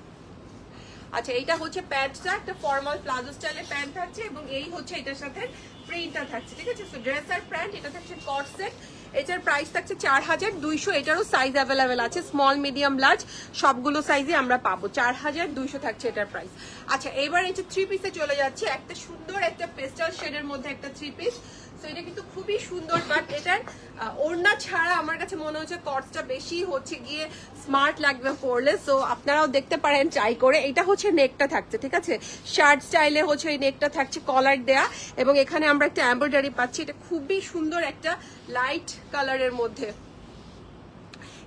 আচ্ছা এইটা হচ্ছে প্যান্টটা, একটা ফর্মাল প্লাজো স্টাইলের প্যান্ট থাকছে এবং এই হচ্ছে এটার সাথে প্রিন্টটা থাকছে, ঠিক আছে। সো ড্রেস আর প্যান্ট, এটা থাকছে কট সেট, এটার প্রাইস থাকছে 4200। এটারও সাইজ অ্যাভেলেবেল আছে, স্মল মিডিয়াম লার্জ সবগুলো সাইজে আমরা পাবো। 4200 থাকছে এটার প্রাইস। আচ্ছা এবার এই যে থ্রি পিসে চলে যাচ্ছে, একটা সুন্দর একটা পেস্টাল শেডের মধ্যে একটা থ্রি পিস। সো এটা কিন্তু খুবই সুন্দর, বাট এটার ওড়না ছাড়া আমার কাছে মনে হচ্ছে কটসটা বেশি হচ্ছে গিয়ে স্মার্ট লাগবে পরলে। সো আপনারাও দেখতে পারেন ট্রাই করে। এটা হচ্ছে নেকটা থাকছে, ঠিক আছে, শার্ট স্টাইলে হচ্ছে এই নেকটা থাকছে, কলার দেয়া, এবং এখানে আমরা একটা এমব্রয়ডারি পাচ্ছি। এটা খুবই সুন্দর একটা লাইট কালারের মধ্যে।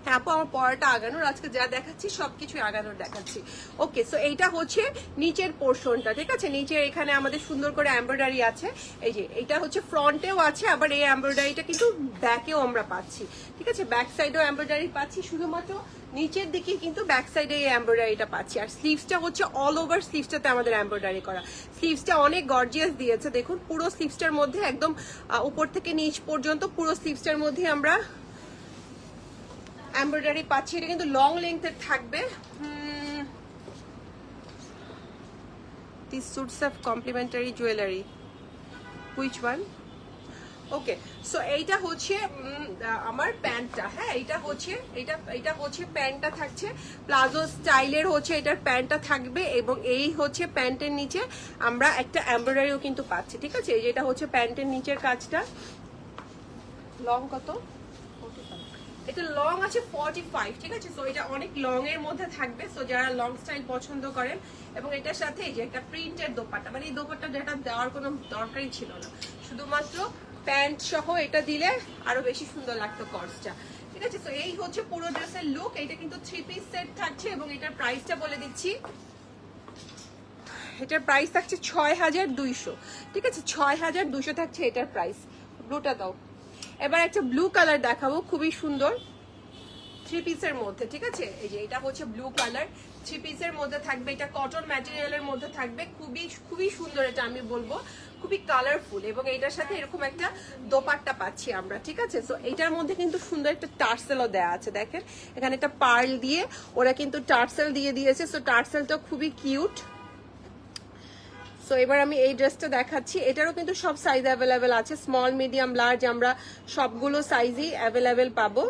হ্যাঁ আপু আমার পরাটা আগানোর, আজকে যা দেখাচ্ছি সবকিছু আগানোর দেখাচ্ছি। ওকে, সো এইটা হচ্ছে নিচের পোর্শনটা, ঠিক আছে। নিচের এখানে আমাদের সুন্দর করে এমব্রয়ডারি আছে। এই যে এটা হচ্ছে ফ্রন্টেও আছে, আবার এই এমব্রয়ডারিটা কিন্তু ব্যাকেও আমরা পাচ্ছি, ঠিক আছে। ব্যাক সাইডেও এমব্রয়ডারি পাচ্ছি, শুধুমাত্র নিচের দিকে কিন্তু ব্যাক সাইডে এই এমব্রয়ডারিটা পাচ্ছি। আর স্লিভসটা হচ্ছে অল ওভার স্লিভসটাতে আমাদের এমব্রয়ডারি করা। স্লিভসটা অনেক গর্জিয়াস দিয়েছে, দেখুন পুরো স্লিভসটার মধ্যে একদম উপর থেকে নিচ পর্যন্ত পুরো স্লিভসটার মধ্যে আমরা এমব্রয়ডারি পাচ্ছি। এটা কিন্তু লং লেন্থের থাকবে। These suits have complimentary jewelry. Which one? Okay, so এইটা হচ্ছে আমার প্যান্টটা। হ্যাঁ এটা হচ্ছে প্যান্টটা থাকছে, প্লাজো স্টাইলের হচ্ছে এটার প্যান্টটা থাকবে, এবং এই হচ্ছে প্যান্টের নিচে আমরা একটা এমব্রয়ডারিও কিন্তু পাচ্ছি, ঠিক আছে। এই যেটা হচ্ছে প্যান্টের নিচের কাজটা। লং কত? এটা লং আছে 45, ঠিক আছে। সো এটা অনেক লং এর মধ্যে থাকবে, সো যারা লং স্টাইল পছন্দ করেন। এবং এটার সাথে এই যে একটা প্রিন্টের দোপাট্টা, মানে এই দোপাট্টা যেটা দেওয়ার কোনো দরকারই ছিল না, শুধুমাত্র প্যান্ট সহ এটা দিলে আরো বেশি সুন্দর লাগতো কর্সটা, ঠিক আছে। সো এই হচ্ছে পুরো ড্রেসের লুক। এটা কিন্তু থ্রি পিস সেট থাকছে, এবং এটার প্রাইসটা বলে দিচ্ছি। এটার প্রাইস থাকছে 6200, ঠিক আছে। 6200 থাকছে এটার প্রাইস। ব্লুটা দাও। এবার একটা ব্লু কালার দেখাবো, খুবই সুন্দর থ্রি পিসের মধ্যে, ঠিক আছে। এই যে এটা হচ্ছে ব্লু কালার, থ্রি পিসের মধ্যে থাকবে, এটা কটন ম্যাটেরিয়ালের মধ্যে থাকবে, খুবই সুন্দর। এটা আমি বলবো খুবই কালারফুল, এবং এটার সাথে এরকম একটা দোপাট্টা পাচ্ছি আমরা, ঠিক আছে। সো এটার মধ্যে কিন্তু সুন্দর একটা টার্সেলও দেওয়া আছে, দেখেন এখানে একটা পার্ল দিয়ে ওরা কিন্তু টার্সেল দিয়ে দিয়েছে। সো টার্সেলটা খুবই কিউট। সো এবার আমি এই ড্রেসটা দেখাচ্ছি, এটারও কিন্তু সব সাইজ অ্যাভেলেবেল আছে, স্মল মিডিয়াম লার্জ আমরা সবগুলো সাইজই অ্যাভেলেবেল পাবো।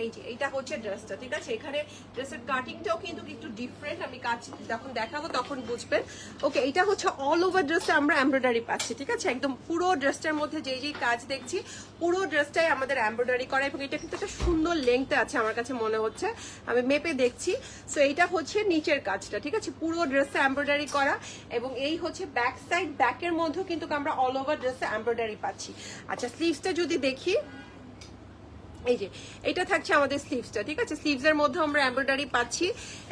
এই যে এটা হচ্ছে ড্রেসটা, ঠিক আছে। এখানে ড্রেসের কাটিংটাও কিন্তু একটু ডিফারেন্ট, আমি কাজ যখন দেখাবো তখন বুঝবেন। ওকে, এটা হচ্ছে অল ওভার ড্রেসে আমরা এমব্রয়ডারি পাচ্ছি, ঠিক আছে। একদম পুরো ড্রেসটার মধ্যে যেই কাজ দেখছি পুরো ড্রেসটাই আমাদের এমব্রয়ডারি করা, এবং এটা কিন্তু একটা সুন্দর লেংথে আছে আমার কাছে মনে হচ্ছে, আমি মেপে দেখছি। সো এইটা হচ্ছে নিচের কাজটা, ঠিক আছে, পুরো ড্রেসে এমব্রয়ডারি করা, এবং এই হচ্ছে ব্যাক সাইড, ব্যাকের মধ্যেও কিন্তু আমরা অল ওভার ড্রেসে এমব্রয়ডারি পাচ্ছি। আচ্ছা স্লিভসটা যদি দেখি, এই যে এটা থাকছে আমাদের স্লিভসটা, ঠিক আছে। স্লিভস এর মধ্যে আমরা এমব্রয়ডারি পাচ্ছি।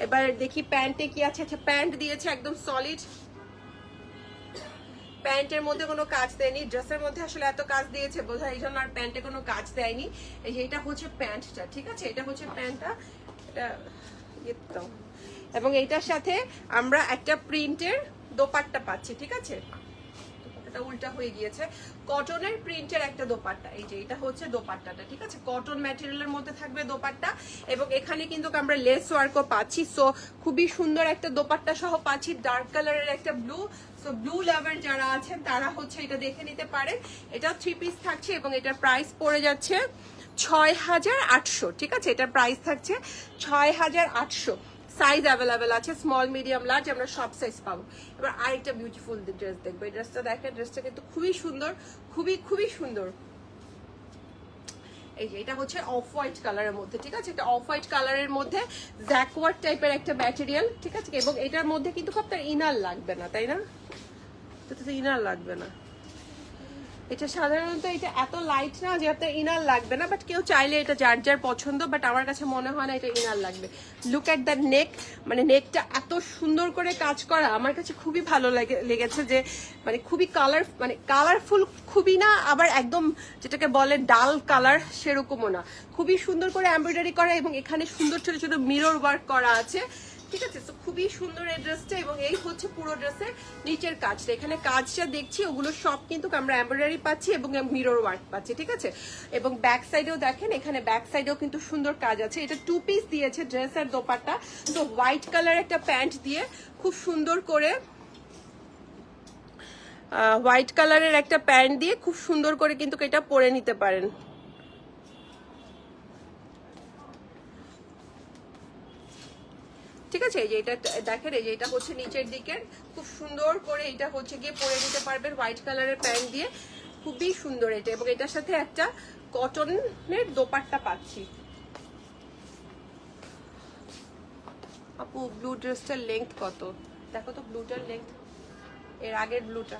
এবার দেখি প্যান্টে কি আছে। আচ্ছা প্যান্ট দিয়েছে একদম সলিড, প্যান্টের মধ্যে কোনো কাজ দেয়নি। ড্রেসের মধ্যে আসলে এত কাজ দিয়েছে বোধহয়, এই জন্য আর প্যান্টে কোনো কাজ দেয়নি। এই যে এটা হচ্ছে প্যান্টটা, ঠিক আছে, এটা হচ্ছে প্যান্টটা, এটা এবং এইটার সাথে আমরা একটা প্রিন্টের দোপাট্টা পাচ্ছি, ঠিক আছে। এটা উল্টা হয়ে গিয়েছে, কটনের প্রিন্টের একটা দোপাট্টা। এই যে এটা হচ্ছে দোপাট্টাটা, ঠিক আছে, কটন ম্যাটেরিয়ালের মধ্যে থাকবে দোপাট্টা, এবং এখানে কিন্তু আমরা লেস ওয়ার্কও পাচ্ছি। সো খুবই সুন্দর একটা দোপাট্টা সহ পাচ্ছি, ডার্ক কালারের একটা ব্লু। সো ব্লু লাভার যারা আছেন তারা হচ্ছে এটা দেখে নিতে পারেন। এটাও থ্রি পিস থাকছে, এবং এটার প্রাইস পড়ে যাচ্ছে 6800, ঠিক আছে। এটার প্রাইস থাকছে 6800। সাইজ অ্যাভেলেবেল আছে, স্মল মিডিয়াম লার্জ আমরা সব সাইজ পাবো। এবার আরেকটা বিউটিফুল ড্রেস দেখবো, এই ড্রেসটা দেখেন, ড্রেসটা কিন্তু খুবই সুন্দর, খুবই সুন্দর। এই যে এটা হচ্ছে অফ হোয়াইট কালারের মধ্যে, ঠিক আছে। এটা অফ হোয়াইট কালারের মধ্যে জ্যাকওয়ার্ড টাইপের একটা ম্যাটেরিয়াল, ঠিক আছে, এবং এটার মধ্যে কিন্তু আপনার ইনার লাগবে না, তাই না? ইনার লাগবে না, এটা সাধারণত এটা এত লাইট না যে আপনার ইনার লাগবে না, বাট কেউ চাইলে এটা যার যার পছন্দ, বাট আমার কাছে মনে হয় না এটা ইনার লাগবে। লুক অ্যাট দ্য নেক, মানে নেকটা এত সুন্দর করে কাজ করা, আমার কাছে খুবই ভালো লেগেছে, যে মানে খুবই কালারফুল খুবই না, আবার একদম যেটাকে বলে ডাল কালার সেরকমও না, খুবই সুন্দর করে এমব্রয়ডারি করা, এবং এখানে সুন্দর ছোট ছোট মিরর ওয়ার্ক করা আছে, ঠিক আছে। তো খুবই সুন্দর এই ড্রেসটা, এবং এই হচ্ছে পুরো ড্রেসের নিচের কাজটা। এখানে কাজটা দেখছি ওগুলো সব কিন্তু আমরা এমব্রয়ডারি পাচ্ছি এবং মিরর ওয়ার্ক পাচ্ছি, ঠিক আছে। এবং ব্যাক সাইডেও দেখেন, এখানে ব্যাক সাইডেও কিন্তু সুন্দর কাজ আছে। এটা 2 পিস দিয়েছে ড্রেস আর দোপাট্টা। তো হোয়াইট কালার একটা প্যান্ট দিয়ে খুব সুন্দর করে, হোয়াইট কালারের একটা প্যান্ট দিয়ে খুব সুন্দর করে কিন্তু এটা পরে নিতে পারেন। ঠিক আছে। এই যে এটা দেখেন, এই যে এটা হচ্ছে নিচের দিকের, খুব সুন্দর করে এটা হচ্ছে গিয়ে পরে নিতে পারবেন হোয়াইট কালারের প্যান্ট দিয়ে, খুবই সুন্দর এটা। এবং এটার সাথে একটা কটনের দোপাট্টা পাচ্ছি। আপু ব্লু ড্রেসটার লেংথ কত দেখো তো, ব্লুটার লেংথ, এর আগের ব্লুটা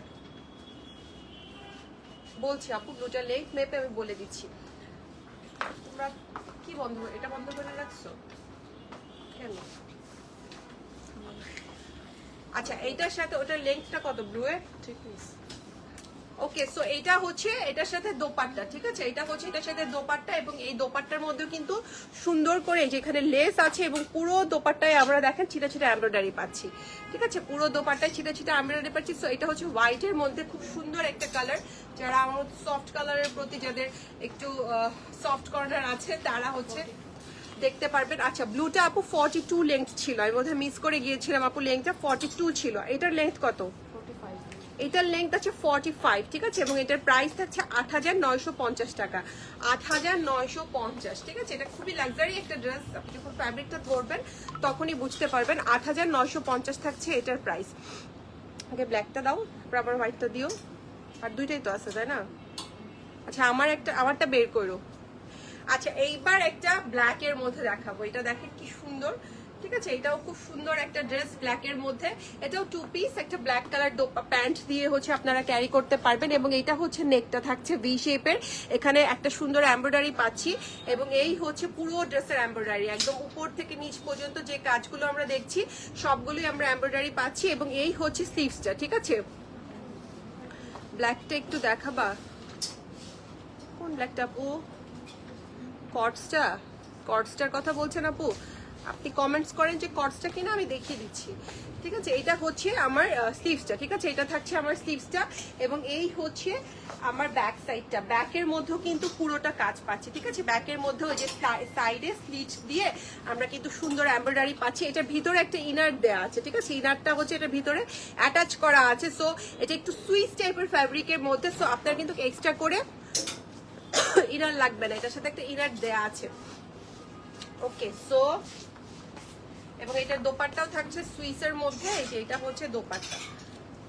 বলছি আপু, ব্লুটার লেংথ মেপে আমি বলে দিচ্ছি। তোমরা কি বন্ধ, এটা বন্ধ করে রাখছো কেন? আচ্ছা, এইটার সাথে ওটার লেংথটা কত ব্লু এর? ওকে, সো এইটা হচ্ছে এটার সাথে দোপাট্টা, ঠিক আছে। এটা হচ্ছে এটার সাথে দোপাট্টা, এবং এই দোপাট্টার মধ্যে কিন্তু সুন্দর করে যেখানে লেস আছে, এবং পুরো দোপাট্টায় আমরা দেখেন ছিটা ছিটা এমব্রয়ডারি পাচ্ছি, ঠিক আছে। পুরো দোপাট্টায় ছিটা ছিটা এমব্রয়ডারি পাচ্ছি। সো এটা হচ্ছে হোয়াইটের মধ্যে খুব সুন্দর একটা কালার। যারা আমার সফট কালারের প্রতি, যাদের একটু সফট কর্নার আছে, তারা হচ্ছে দেখতে পারবেন। আচ্ছা, ব্লুটা আপু 42 লেংথ ছিল, আমি বোধহয় মিস করে গিয়েছিলাম আপু, লেংথটা 42 ছিল। এটার লেংথ কত? এটার লেংথ আছে 45, ঠিক আছে। এবং এটার প্রাইস থাকছে 8950 টাকা, 8950, ঠিক আছে। এটা খুবই লাক্সারি একটা ড্রেস, আপনি যখন ফ্যাব্রিকটা ধরবেন তখনই বুঝতে পারবেন। 8950 থাকছে এটার প্রাইস। আগে ব্ল্যাকটা দাও, তারপর আবার হোয়াইটটা দিও, আর দুইটাই তো আছে তাই না? আচ্ছা, আমারটা বের করো। আচ্ছা, এইবার একটা ব্ল্যাক এর মধ্যে দেখাবো। এটা দেখেন কি সুন্দর, ঠিক আছে। এটাও খুব সুন্দর একটা ড্রেস ব্ল্যাক এর মধ্যে। এটাও 2 পিস, একটা ব্ল্যাক কালার প্যান্ট দিয়ে হচ্ছে আপনারা ক্যারি করতে পারবেন। এবং এটা হচ্ছে নেকটা থাকছে ভি শেপের, এখানে একটা সুন্দর এমব্রয়ডারি পাচ্ছি। এবং এই হচ্ছে পুরো ড্রেসের এমব্রয়ডারি, একদম উপর থেকে নিচ পর্যন্ত যে কাজগুলো আমরা দেখছি সবগুলোই আমরা এমব্রয়ডারি পাচ্ছি। এবং এই হচ্ছে স্লিভসটা, ঠিক আছে। ব্ল্যাকটা একটু দেখাবা, কোন ব্ল্যাকটা আপু? কর্ডসটার কথা বলছেন আপু? আপনি কমেন্টস করেন যে কর্ডসটা কিনা, আমি দেখিয়ে দিচ্ছি, ঠিক আছে। এটা হচ্ছে আমার স্লিভসটা, ঠিক আছে। এটা থাকছে আমার স্লিভসটা, এবং এই হচ্ছে আমার ব্যাক সাইডটা। ব্যাকের মধ্যেও কিন্তু পুরোটা কাজ পাচ্ছি, ঠিক আছে। ব্যাকের মধ্যেও যে সাইডে স্লিচ দিয়ে আমরা কিন্তু সুন্দর এমব্রয়ডারি পাচ্ছি। এটার ভিতরে একটা ইনার দেওয়া আছে, ঠিক আছে। ইনারটা হচ্ছে এটার ভিতরে অ্যাটাচ করা আছে। সো এটা একটু সুইস টাইপের ফ্যাব্রিকের মধ্যে। সো আপনার কিন্তু এক্সট্রা করে ইনার লাগবে না, এটার সাথে একটা ইনার দেয়া আছে। ওকে, সো এবং এটার দোপাট্টাও থাকছে সুইসের মধ্যে। এই যে এটা হচ্ছে দোপাট্টা,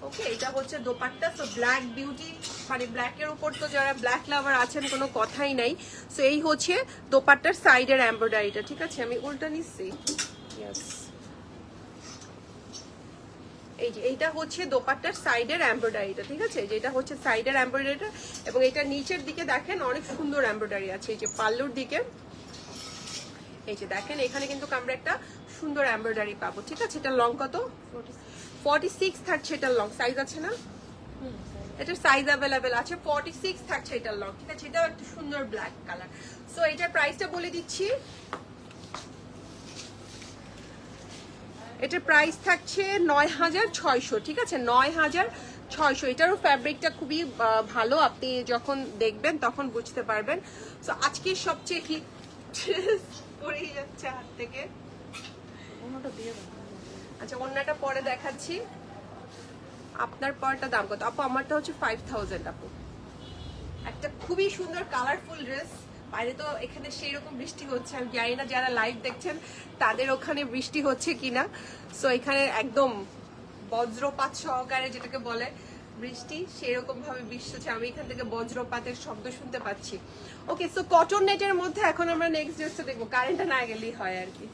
ওকে, এটা হচ্ছে দোপাট্টা। সো ব্ল্যাক বিউটি, মানে ব্ল্যাকের উপর তো যারা ব্ল্যাক লাভার আছেন কোনো কথাই নাই। সো এই হচ্ছে দোপাট্টার সাইডের এমব্রয়ডারিটা, ঠিক আছে। আমি উল্টা নিচ্ছি, ইয়েস। এই যে এইটা হচ্ছে দোপাট্টার সাইডের এমব্রয়ডারিটা, ঠিক আছে। যেটা হচ্ছে সাইডের এমব্রয়ডারিটা, এবং এটা নিচের দিকে দেখেন অনেক সুন্দর এমব্রয়ডারি আছে। এই যে পাল্লুর দিকে, এই যে দেখেন এখানে কিন্তু আমরা একটা সুন্দর এমব্রয়ডারি পাবো, ঠিক আছে। এটা লং কত? 46 থাকছে এটার লং। সাইজ আছে না? এটার সাইজ অ্যাভেলেবেল আছে, 46 থাকছে এটার লং, ঠিক আছে। এটাও একটা সুন্দর ব্ল্যাক কালার। সো এটার প্রাইসটা বলে দিচ্ছি। এটার প্রাইস থাকছে 9600, ঠিক আছে। 9600। এটারও ফ্যাব্রিকটা খুবই ভালো, আপনি যখন দেখবেন তখন বুঝতে পারবেন। সো আজকে সবচেয়ে হিট পরেই যাচ্ছে হাত থেকে। আচ্ছা, অন্যটা পরে দেখাচ্ছি। আপনার পরটা দাম কত আপু? আমারটা হচ্ছে 5000 আপু। একটা খুবই সুন্দর কালারফুল ড্রেস। বাইরে তো এখানে সেই রকম বৃষ্টি হচ্ছে, আমি জানি না যারা লাইভ দেখছেন তাদের ওখানে বৃষ্টি হচ্ছে কিনা। সো এখানে একদম বজ্রপাত সহকারে যেটাকে বলে বৃষ্টি, সেরকম ভাবে বৃষ্টি হচ্ছে। আমি এখান থেকে বজ্রপাতের শব্দ শুনতে পাচ্ছি। ওকে, সো কটন নেটের মধ্যে এখন আমরা নেক্সট ড্রেসটা দেখবো, কারেন্টটা না গেলেই হয় আর কি।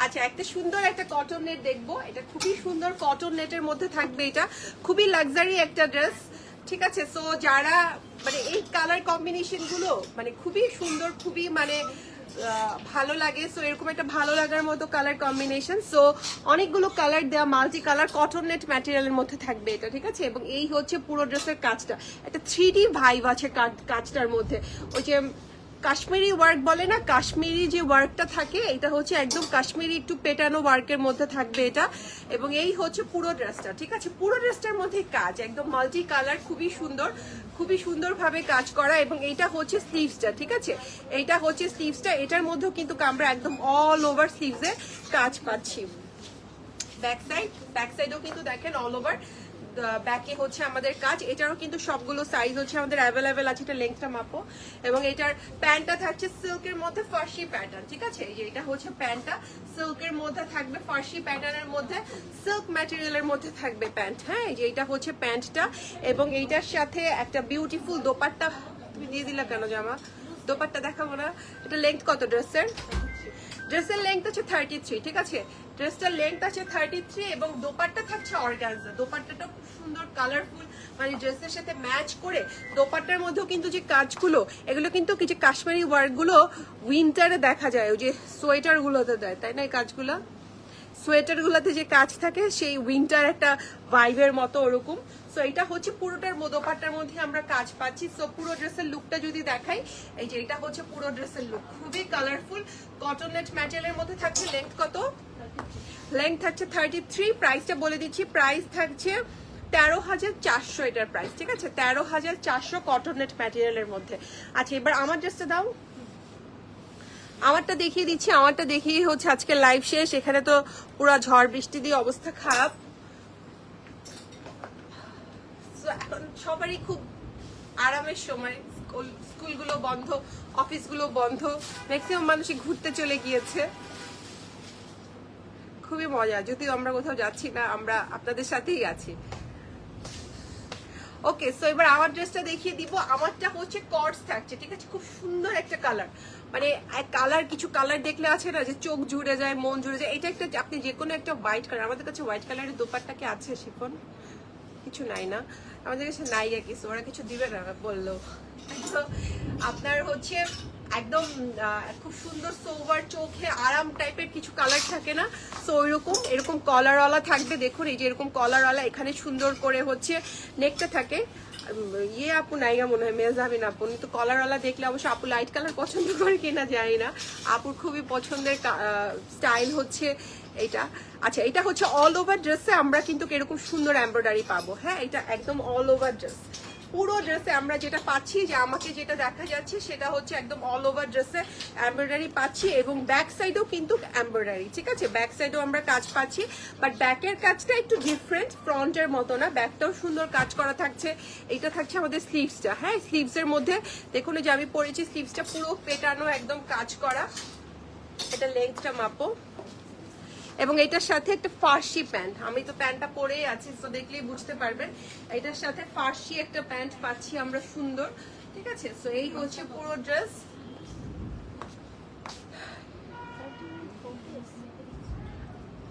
আচ্ছা, একটা সুন্দর একটা কটন নেট দেখবো। এটা খুবই সুন্দর কটন নেটের মধ্যে থাকবে। এটা খুবই লাক্সারি একটা ড্রেস, ঠিক আছে। সো যারা মানে এই কালার কম্বিনেশন গুলো মানে খুবই সুন্দর, খুবই মানে ভালো লাগে। সো এরকম একটা ভালো লাগার মতো কালার কম্বিনেশন। সো অনেকগুলো কালার দেওয়া, মাল্টি কালার কটন নেট ম্যাটেরিয়ালের মধ্যে থাকবে এটা, ঠিক আছে। এবং এই হচ্ছে পুরো ড্রেসের কাজটা, একটা 3D ভাইব আছে কাজটার মধ্যে। ওই যে কাশ্মীরি ওয়ার্ক বলে না, কাশ্মীরি যে ওয়ার্কটা থাকে এটা হচ্ছে একদম কাশ্মীরি একটু পেটানো ওয়ার্কের মধ্যে থাকবে এটা। এবং এই হচ্ছে পুরো ড্রেসটা, ঠিক আছে? পুরো ড্রেসটার মধ্যে কাজ একদম মাল্টি কালার, খুবই সুন্দর, খুবই সুন্দরভাবে কাজ করা। এবং এইটা হচ্ছে স্লিভসটা, ঠিক আছে? এইটা হচ্ছে স্লিভসটা, এটার মধ্যেও কিন্তু আমরা একদম অল ওভার স্লিভসে কাজ পাচ্ছি। ব্যাক সাইডও কিন্তু দেখেন অল ওভার ব্যাকে হচ্ছে আমাদের কাজ। এটারও কিন্তু সবগুলো সাইজ হচ্ছে আমাদের অ্যাভেলেবেল আছে। এটা লেন্থটা মাপো। এবং এটার প্যান্টটা থাকছে সিল্কের মধ্যে ফার্সি প্যাটার্ন, ঠিক আছে? এই যে এটা হচ্ছে প্যান্টটা সিল্কের মধ্যে থাকবে, ফার্সি প্যাটার্নের মধ্যে, সিল্ক ম্যাটেরিয়ালের মধ্যে থাকবে প্যান্ট। হ্যাঁ, এই যে এটা হচ্ছে প্যান্টটা। এবং এইটার সাথে একটা বিউটিফুল দোপাট্টা। তুমি দিয়ে দিলা কেন জামা? দোপাট্টা দেখাবো না? এটা লেন্থ কত ড্রেসের? ড্রেসের লেন্থ আছে 33, ঠিক আছে? ড্রেসটার লেন্থ আছে 33 এবং দোপাট্টা থাকছে অর্গানজা। দোপাট্টাটা খুব সুন্দর কালারফুল, মানে ড্রেসের সাথে ম্যাচ করে। দোপাট্টার মধ্যেও কিন্তু যে কাজগুলো, এগুলো কিন্তু কিছু কাশ্মীরি ওয়ার্কগুলো উইন্টারে দেখা যায়, ওই যে সোয়েটার গুলোতে দেয়, তাই না? এই কাজগুলো সোয়েটার গুলোতে যে কাজ থাকে সেই উইন্টার একটা ভাইবের মতো ওরকম। সো এটা হচ্ছে পুরোটার দোপাট্টার মধ্যে আমরা কাজ পাচ্ছি। সো পুরো ড্রেসের লুকটা যদি দেখাই, এই যে এটা হচ্ছে পুরো ড্রেসের লুক, খুবই কালারফুল কটন নেট ম্যাটেরিয়ালের মধ্যে থাকছে। লেন্থ কত? লেন্থ থাকছে 33। প্রাইসটা বলে দিচ্ছি, প্রাইস থাকছে 13,400 এটার প্রাইস, ঠিক আছে? 13,400 কটন নেট ম্যাটেরিয়ালের মধ্যে। আচ্ছা, এবার আমার ড্রেসটা দাও, আমারটা দেখিয়ে দিচ্ছি। আমারটা দেখিয়ে হচ্ছে আজকে লাইভ শেষ। এখানে তো পুরো ঝড় বৃষ্টি দিয়ে অবস্থা খারাপ। এখন সবারই খুব আরামের সময়, স্কুলগুলো বন্ধ, অফিসগুলো বন্ধ, ম্যাক্সিমাম মানুষই ঘুরতে চলে গিয়েছে। খুবই মজা, যদিও আমরা কোথাও যাচ্ছি না, আমরা আপনাদের সাথেই আছি। ওকে, সো এবার আমার ড্রেসটা দেখিয়ে দিব। আমারটা হচ্ছে কর্ডস থাকছে, ঠিক আছে? খুব সুন্দর একটা কালার, মানে কালার, কিছু কালার দেখলে আছে না যে চোখ জুড়ে যায়, মন জুড়ে যায়। এটা একটা, আপনি যে কোনো একটা হোয়াইট কালার, আমাদের কাছে হোয়াইট কালারের দোপাট্টা কি আছে? শিফন কিছু নাই না আমাদের কাছে, নাই আর কিছু, ওরা কিছু দিবে না বললো। আপনার হচ্ছে একদম খুব সুন্দর সোভার, চোখে আরাম টাইপের কিছু কালার থাকে না? সো ওইরকম, এরকম কলারওয়ালা থাকবে। দেখুন এই যে এরকম কলারওয়ালা, এখানে সুন্দর করে হচ্ছে নেকটা থাকে। ইয়ে আপু নাইগা মনে হয়, মেজাবিন আপু তো কলারওয়ালা দেখলে অবশ্য আপু লাইট কালার পছন্দ করে কিনা জানি না। আপুর খুবই পছন্দের স্টাইল হচ্ছে এটা। আচ্ছা, এটা হচ্ছে অল ওভার ড্রেসে আমরা কিন্তু এরকম সুন্দর এমব্রয়ডারি পাবো। হ্যাঁ, এটা একদম অল ওভার ড্রেস, পুরো ড্রেসে আমরা যেটা পাচ্ছি, যে আমাকে যেটা দেখা যাচ্ছে সেটা হচ্ছে একদম অল ওভার ড্রেসে এমব্রয়ডারি পাচ্ছি। এবং ব্যাক সাইডেও কিন্তু এমব্রয়ডারি, ঠিক আছে? ব্যাক সাইডেও আমরা কাজ পাচ্ছি, বাট ব্যাকের কাজটা একটু ডিফারেন্ট, ফ্রন্টের মতো না। ব্যাকটাও সুন্দর কাজ করা থাকছে। এটা থাকছে আমাদের স্লিভসটা। হ্যাঁ, স্লিভসের মধ্যে দেখুন যে আমি পরেছি, স্লিভসটা পুরো পেটানো, একদম কাজ করা। এটা লেন্থটা মাপো। এবং এটার সাথে একটা ফার্সি প্যান্ট, আমি তো প্যান্টটা পরেই আছি, তো দেখলেই বুঝতে পারবেন। এটার সাথে ফার্সি একটা প্যান্ট পাচ্ছি আমরা, সুন্দর, ঠিক আছে? সো এই হচ্ছে পুরো ড্রেস।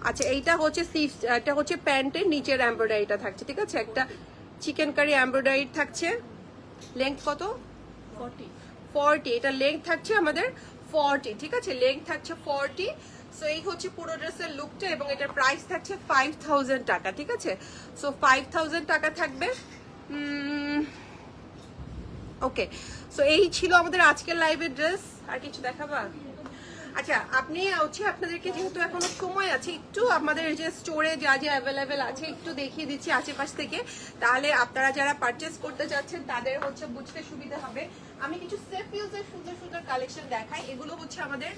আচ্ছা, এইটা হচ্ছে স্লিভস, এটা হচ্ছে প্যান্টের নিচের এমব্রয়ডারিটা থাকছে, ঠিক আছে? একটা চিকেন কারি এমব্রয়ডারি থাকছে। লেন্থ কত? 40। এটা লেন্থ থাকছে আমাদের 40, ঠিক আছে? লেন্থ থাকছে 40। সো এই হচ্ছে পুরো ড্রেসের লুকটা। এবং এটার প্রাইস থাকছে 5000 টাকা, ঠিক আছে? সো 5000 টাকা থাকবে। ওকে, সো এই ছিল আমাদের আজকের লাইভের ড্রেস। আর কিছু দেখাবা? আচ্ছা, আপনি হচ্ছে আপনাদেরকে যেহেতু এখনো সময় আছে, একটু আমাদের যে স্টোরে যা যা অ্যাভেলেবেল আছে একটু দেখিয়ে দিচ্ছি আশেপাশ থেকে, তাহলে আপনারা যারা পারচেস করতে চাচ্ছেন তাদের হচ্ছে বুঝতে সুবিধা হবে। আমি কিছু সেফ ইউজের সুন্দর সুন্দর কালেকশন দেখাই। এগুলো হচ্ছে আমাদের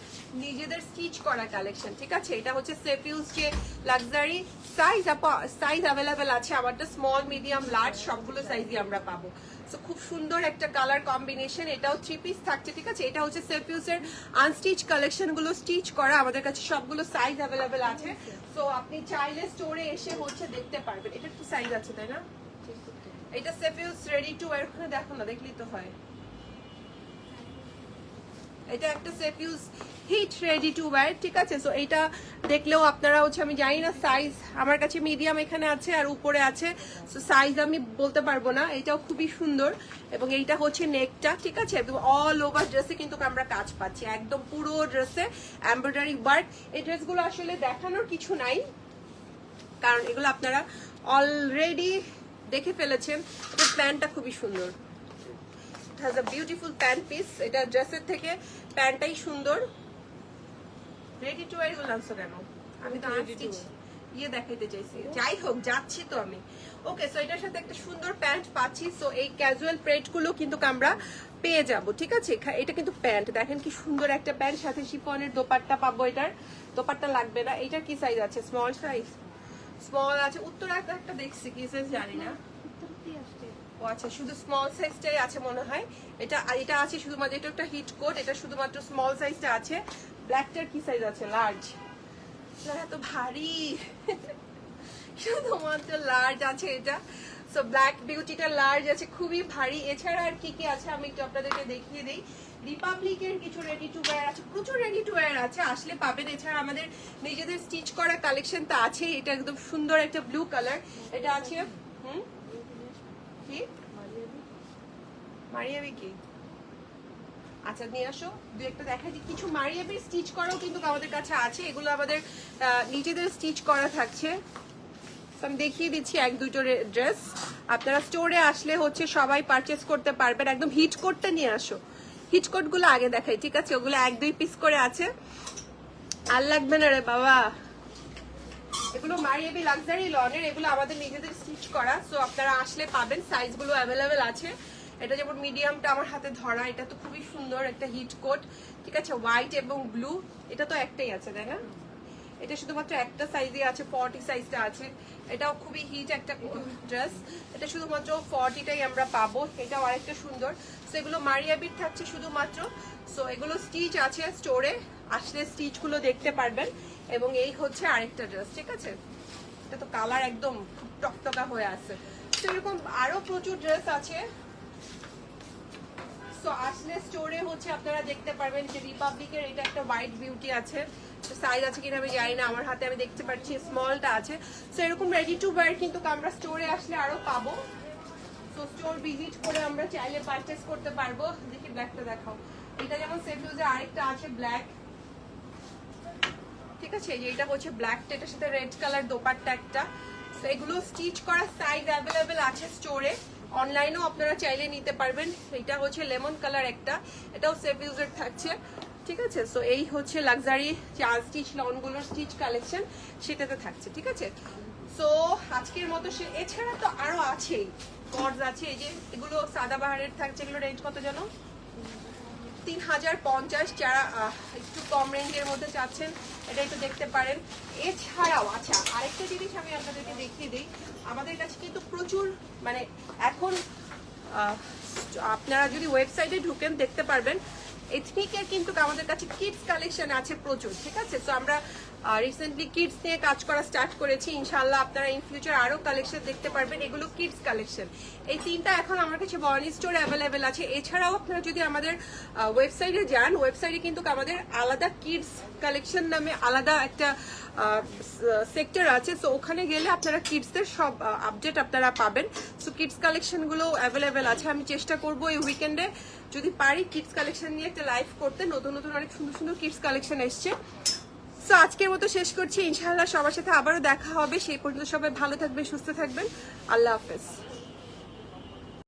নিজেদের স্টিচ করা কালেকশন, ঠিক আছে? এটা হচ্ছে সেফ ইউজ যে লাক্সারি সাইজ অ্যাভেলেবেল আছে আমারটা, স্মল, মিডিয়াম, লার্জ সবগুলো সাইজই আমরা পাবো। সো খুব সুন্দর একটা কালার কম্বিনেশন। এটাও 3 পিস থাকছে, ঠিক আছে? এটা হচ্ছে সেফিউসের আনস্টিচ কালেকশন গুলো, স্টিচ করা। আমাদের কাছে সবগুলো সাইজ অ্যাভেলেবেল আছে। সো আপনি চাইলে স্টোরে এসে হচ্ছে দেখতে পারবেন। এটা একটু সাইজ আছে, তাই না? এটা সেফিউস রেডি টু ওয়্যার, ওখানে দেখো না, দেখলেই তো হয়। এটা একটা সেফিউস হিট রেডি টু ওয়্যার, ঠিক আছে? সো এটা দেখলেও আপনারা হচ্ছে, আমি জানি না সাইজ, আমার কাছে মিডিয়াম এখানে আছে আর উপরে আছে, সো সাইজ আমি বলতে পারবো না। এটাও খুবই সুন্দর। এবং এইটা হচ্ছে নেকটা, ঠিক আছে? একদম অল ওভার ড্রেসে কিন্তু আমরা কাজ পাচ্ছি, একদম পুরো ড্রেসে এমব্রয়ডারি ওয়ার্ক। এই ড্রেসগুলো আসলে দেখানোর কিছু নাই, কারণ এগুলো আপনারা অলরেডি দেখে ফেলেছেন। এটার প্ল্যানটা খুবই সুন্দর, it has a beautiful pant piece. এটা ড্রেসের থেকে প্যান্টটাই সুন্দর। রেডি টু ওয়্যার গুলো আনছো কেন? আমি তো আনস্টিচ ইয়ে দেখাইতে চাইছি। যাই হোক, যাচ্ছি তো আমি। ওকে, সো এটার সাথে একটা সুন্দর প্যান্ট পাচ্ছি। সো এই ক্যাজুয়াল প্রেট গুলো কিন্তু আমরা পেয়ে যাব, ঠিক আছে? এটা কিন্তু প্যান্ট, দেখেন কি সুন্দর একটা প্যান্ট, সাথে শিফনের দোপাট্টা পাবো। এটার দোপাট্টা লাগবে না। এটার কি সাইজ আছে? স্মল সাইজ, স্মল আছে। উত্তরা একটা দেখছি, কি সাইজ জানি না। ও আচ্ছা, শুধু স্মল সাইজটাই আছে মনে হয়। এটা আছে শুধুমাত্র, এটা একটা হিট কোট, এটা শুধুমাত্র স্মল সাইজটা আছে। ব্ল্যাকটার কি সাইজ আছে? লার্জ। এত ভারী, শুধুমাত্র লার্জ আছে এটা। সো ব্ল্যাক বিউটিটা লার্জ আছে, খুবই ভারী। এছাড়া আর কি কি আছে আমি একটু আপনাদেরকে দেখিয়ে দিই। রিপাবলিকের কিছু রেডি টু ওয়্যার আছে, প্রচুর রেডি টু ওয়্যার আছে, আসলে পাবেন। এছাড়া আমাদের নিজেদের স্টিচ করা কালেকশন তো আছে। এটা একদম সুন্দর একটা ব্লু কালার, এটা আছে। কি মারিয়াবি কি? আচ্ছা, নিয়ে আসো দু একটা দেখা দিই। কিছু মারিয়াবি স্টিচ করাও কিন্তু আমাদের কাছে আছে। এগুলো আমাদের নিজেদের স্টিচ করা থাকছে। আমি দেখিয়ে দিচ্ছি এক দুটো ড্রেস। আপনারা স্টোরে আসলে হচ্ছে সবাই পারচেস করতে পারবেন। একদম হিট কোটটা নিয়ে আসো। হিট কোট গুলো আগে দেখাই, ঠিক আছে? ওগুলো 1-2 পিস করে আছে, আর লাগবে না রে বাবা। এগুলো মারিয়াবি লাক্সারি লনের, এগুলো আমাদের নিজেদের স্টিচ করা। সো আপনারা আসলে পাবেন, সাইজগুলো অ্যাভেলেবেল আছে। এটা যেমন মিডিয়ামটা আমার হাতে ধরা, এটা তো খুবই সুন্দর একটা হিট কোট, ঠিক আছে? হোয়াইট এবং ব্লু, এটা তো একটাই আছে তাই না? এটা শুধুমাত্র একটা সাইজে আছে, 40 সাইজটা আছে। এটাও খুবই হিট একটা ড্রেস, এটা শুধুমাত্র 40টাই আমরা পাবো। এটাও আরেকটা সুন্দর। সো এগুলো মারিয়াবির থাকছে শুধুমাত্র। সো এগুলো স্টিচ আছে, স্টোরে আসলে স্টিচ গুলো দেখতে পারবেন। এবং এই হচ্ছে আরেকটা ড্রেস, ঠিক আছে? এটা তো কালার একদম খুব টকটকা হয়ে আছে। তো এরকম আরো প্রচুর ড্রেস আছে। সো আসলে স্টোরে হচ্ছে আপনারা দেখতে পারবেন যে রিপাবলিকের এটা একটা হোয়াইট বিউটি আছে। সাইজ আছে কিনা আমি জানি না, আমার হাতে আমি দেখতে পাচ্ছি স্মলটা আছে। সো এরকম রেডি টু ওয়্যার কিন্তু আমরা স্টোরে আসলে আরো পাবো। সো স্টোর ভিজিট করে আমরা চাইলে পারচেস করতে পারবো। দেখি ব্ল্যাকটা দেখাও। এটা যেমন সেফিউজে আরেকটা আছে ব্ল্যাক, ঠিক আছে? এই যে এটা হচ্ছে ব্ল্যাকটা, এটার সাথে রেড কালার দোপাট্টা একটা। সো এগুলো স্টিচ করা সাইজ অ্যাভেলেবেল আছে স্টোরে, অনলাইনেও আপনারা চাইলে নিতে পারবেন। এটা হচ্ছে লেমন কালার একটা, এটাও সেফ ইউজের থাকছে, ঠিক আছে? সো এই হচ্ছে লাক্সারি যে আনস্টিচ লনগুলোর স্টিচ কালেকশন, সেটাতে থাকছে, ঠিক আছে? সো আজকের মতো এছাড়া তো আরো আছেই, গডস আছে। এই যে এগুলো সাদাবাহারের থাকছে, এগুলো রেঞ্জ কত জানো? 3050। যারা একটু কম রেঞ্জের মধ্যে চাচ্ছেন এটা একটু দেখতে পারেন। এছাড়াও আচ্ছা, আরেকটা জিনিস আমি আপনাদেরকে দেখিয়ে দিই। আমাদের কাছে কিন্তু প্রচুর, মানে এখন আপনারা যদি ওয়েবসাইটে ঢুকেন দেখতে পারবেন এথনিকের কিন্তু আমাদের কাছে কিডস কালেকশন আছে প্রচুর, ঠিক আছে? সো আমরা রিসেন্টলি কিডস নিয়ে কাজ করা স্টার্ট করেছি। ইনশাআল্লাহ আপনারা ইন ফিউচার আরো কালেকশন দেখতে পারবেন। এগুলো কিডস কালেকশন, এই তিনটা এখন আমার কাছে বর্নি স্টোরে অ্যাভেলেবেল আছে। এছাড়াও আপনারা যদি আমাদের ওয়েবসাইটে যান, ওয়েবসাইটে কিন্তু আমাদের আলাদা কিডস কালেকশন নামে আলাদা একটা সেক্টর আছে। সো ওখানে গেলে আপনারা কিডসদের সব আপডেট আপনারা পাবেন। সো কিডস কালেকশনগুলো অ্যাভেলেবেল আছে। আমি চেষ্টা করবো এই উইকেন্ডে যদি পারি কিডস কালেকশন নিয়ে একটা লাইভ করতে। নতুন নতুন অনেক সুন্দর সুন্দর কিডস কালেকশন এসছে। সো আজকের মতো শেষ করছি। ইনশাআল্লাহ সবার সাথে আবারও দেখা হবে। সেই পর্যন্ত সবাই ভালো থাকবেন, সুস্থ থাকবেন। আল্লাহ হাফেজ।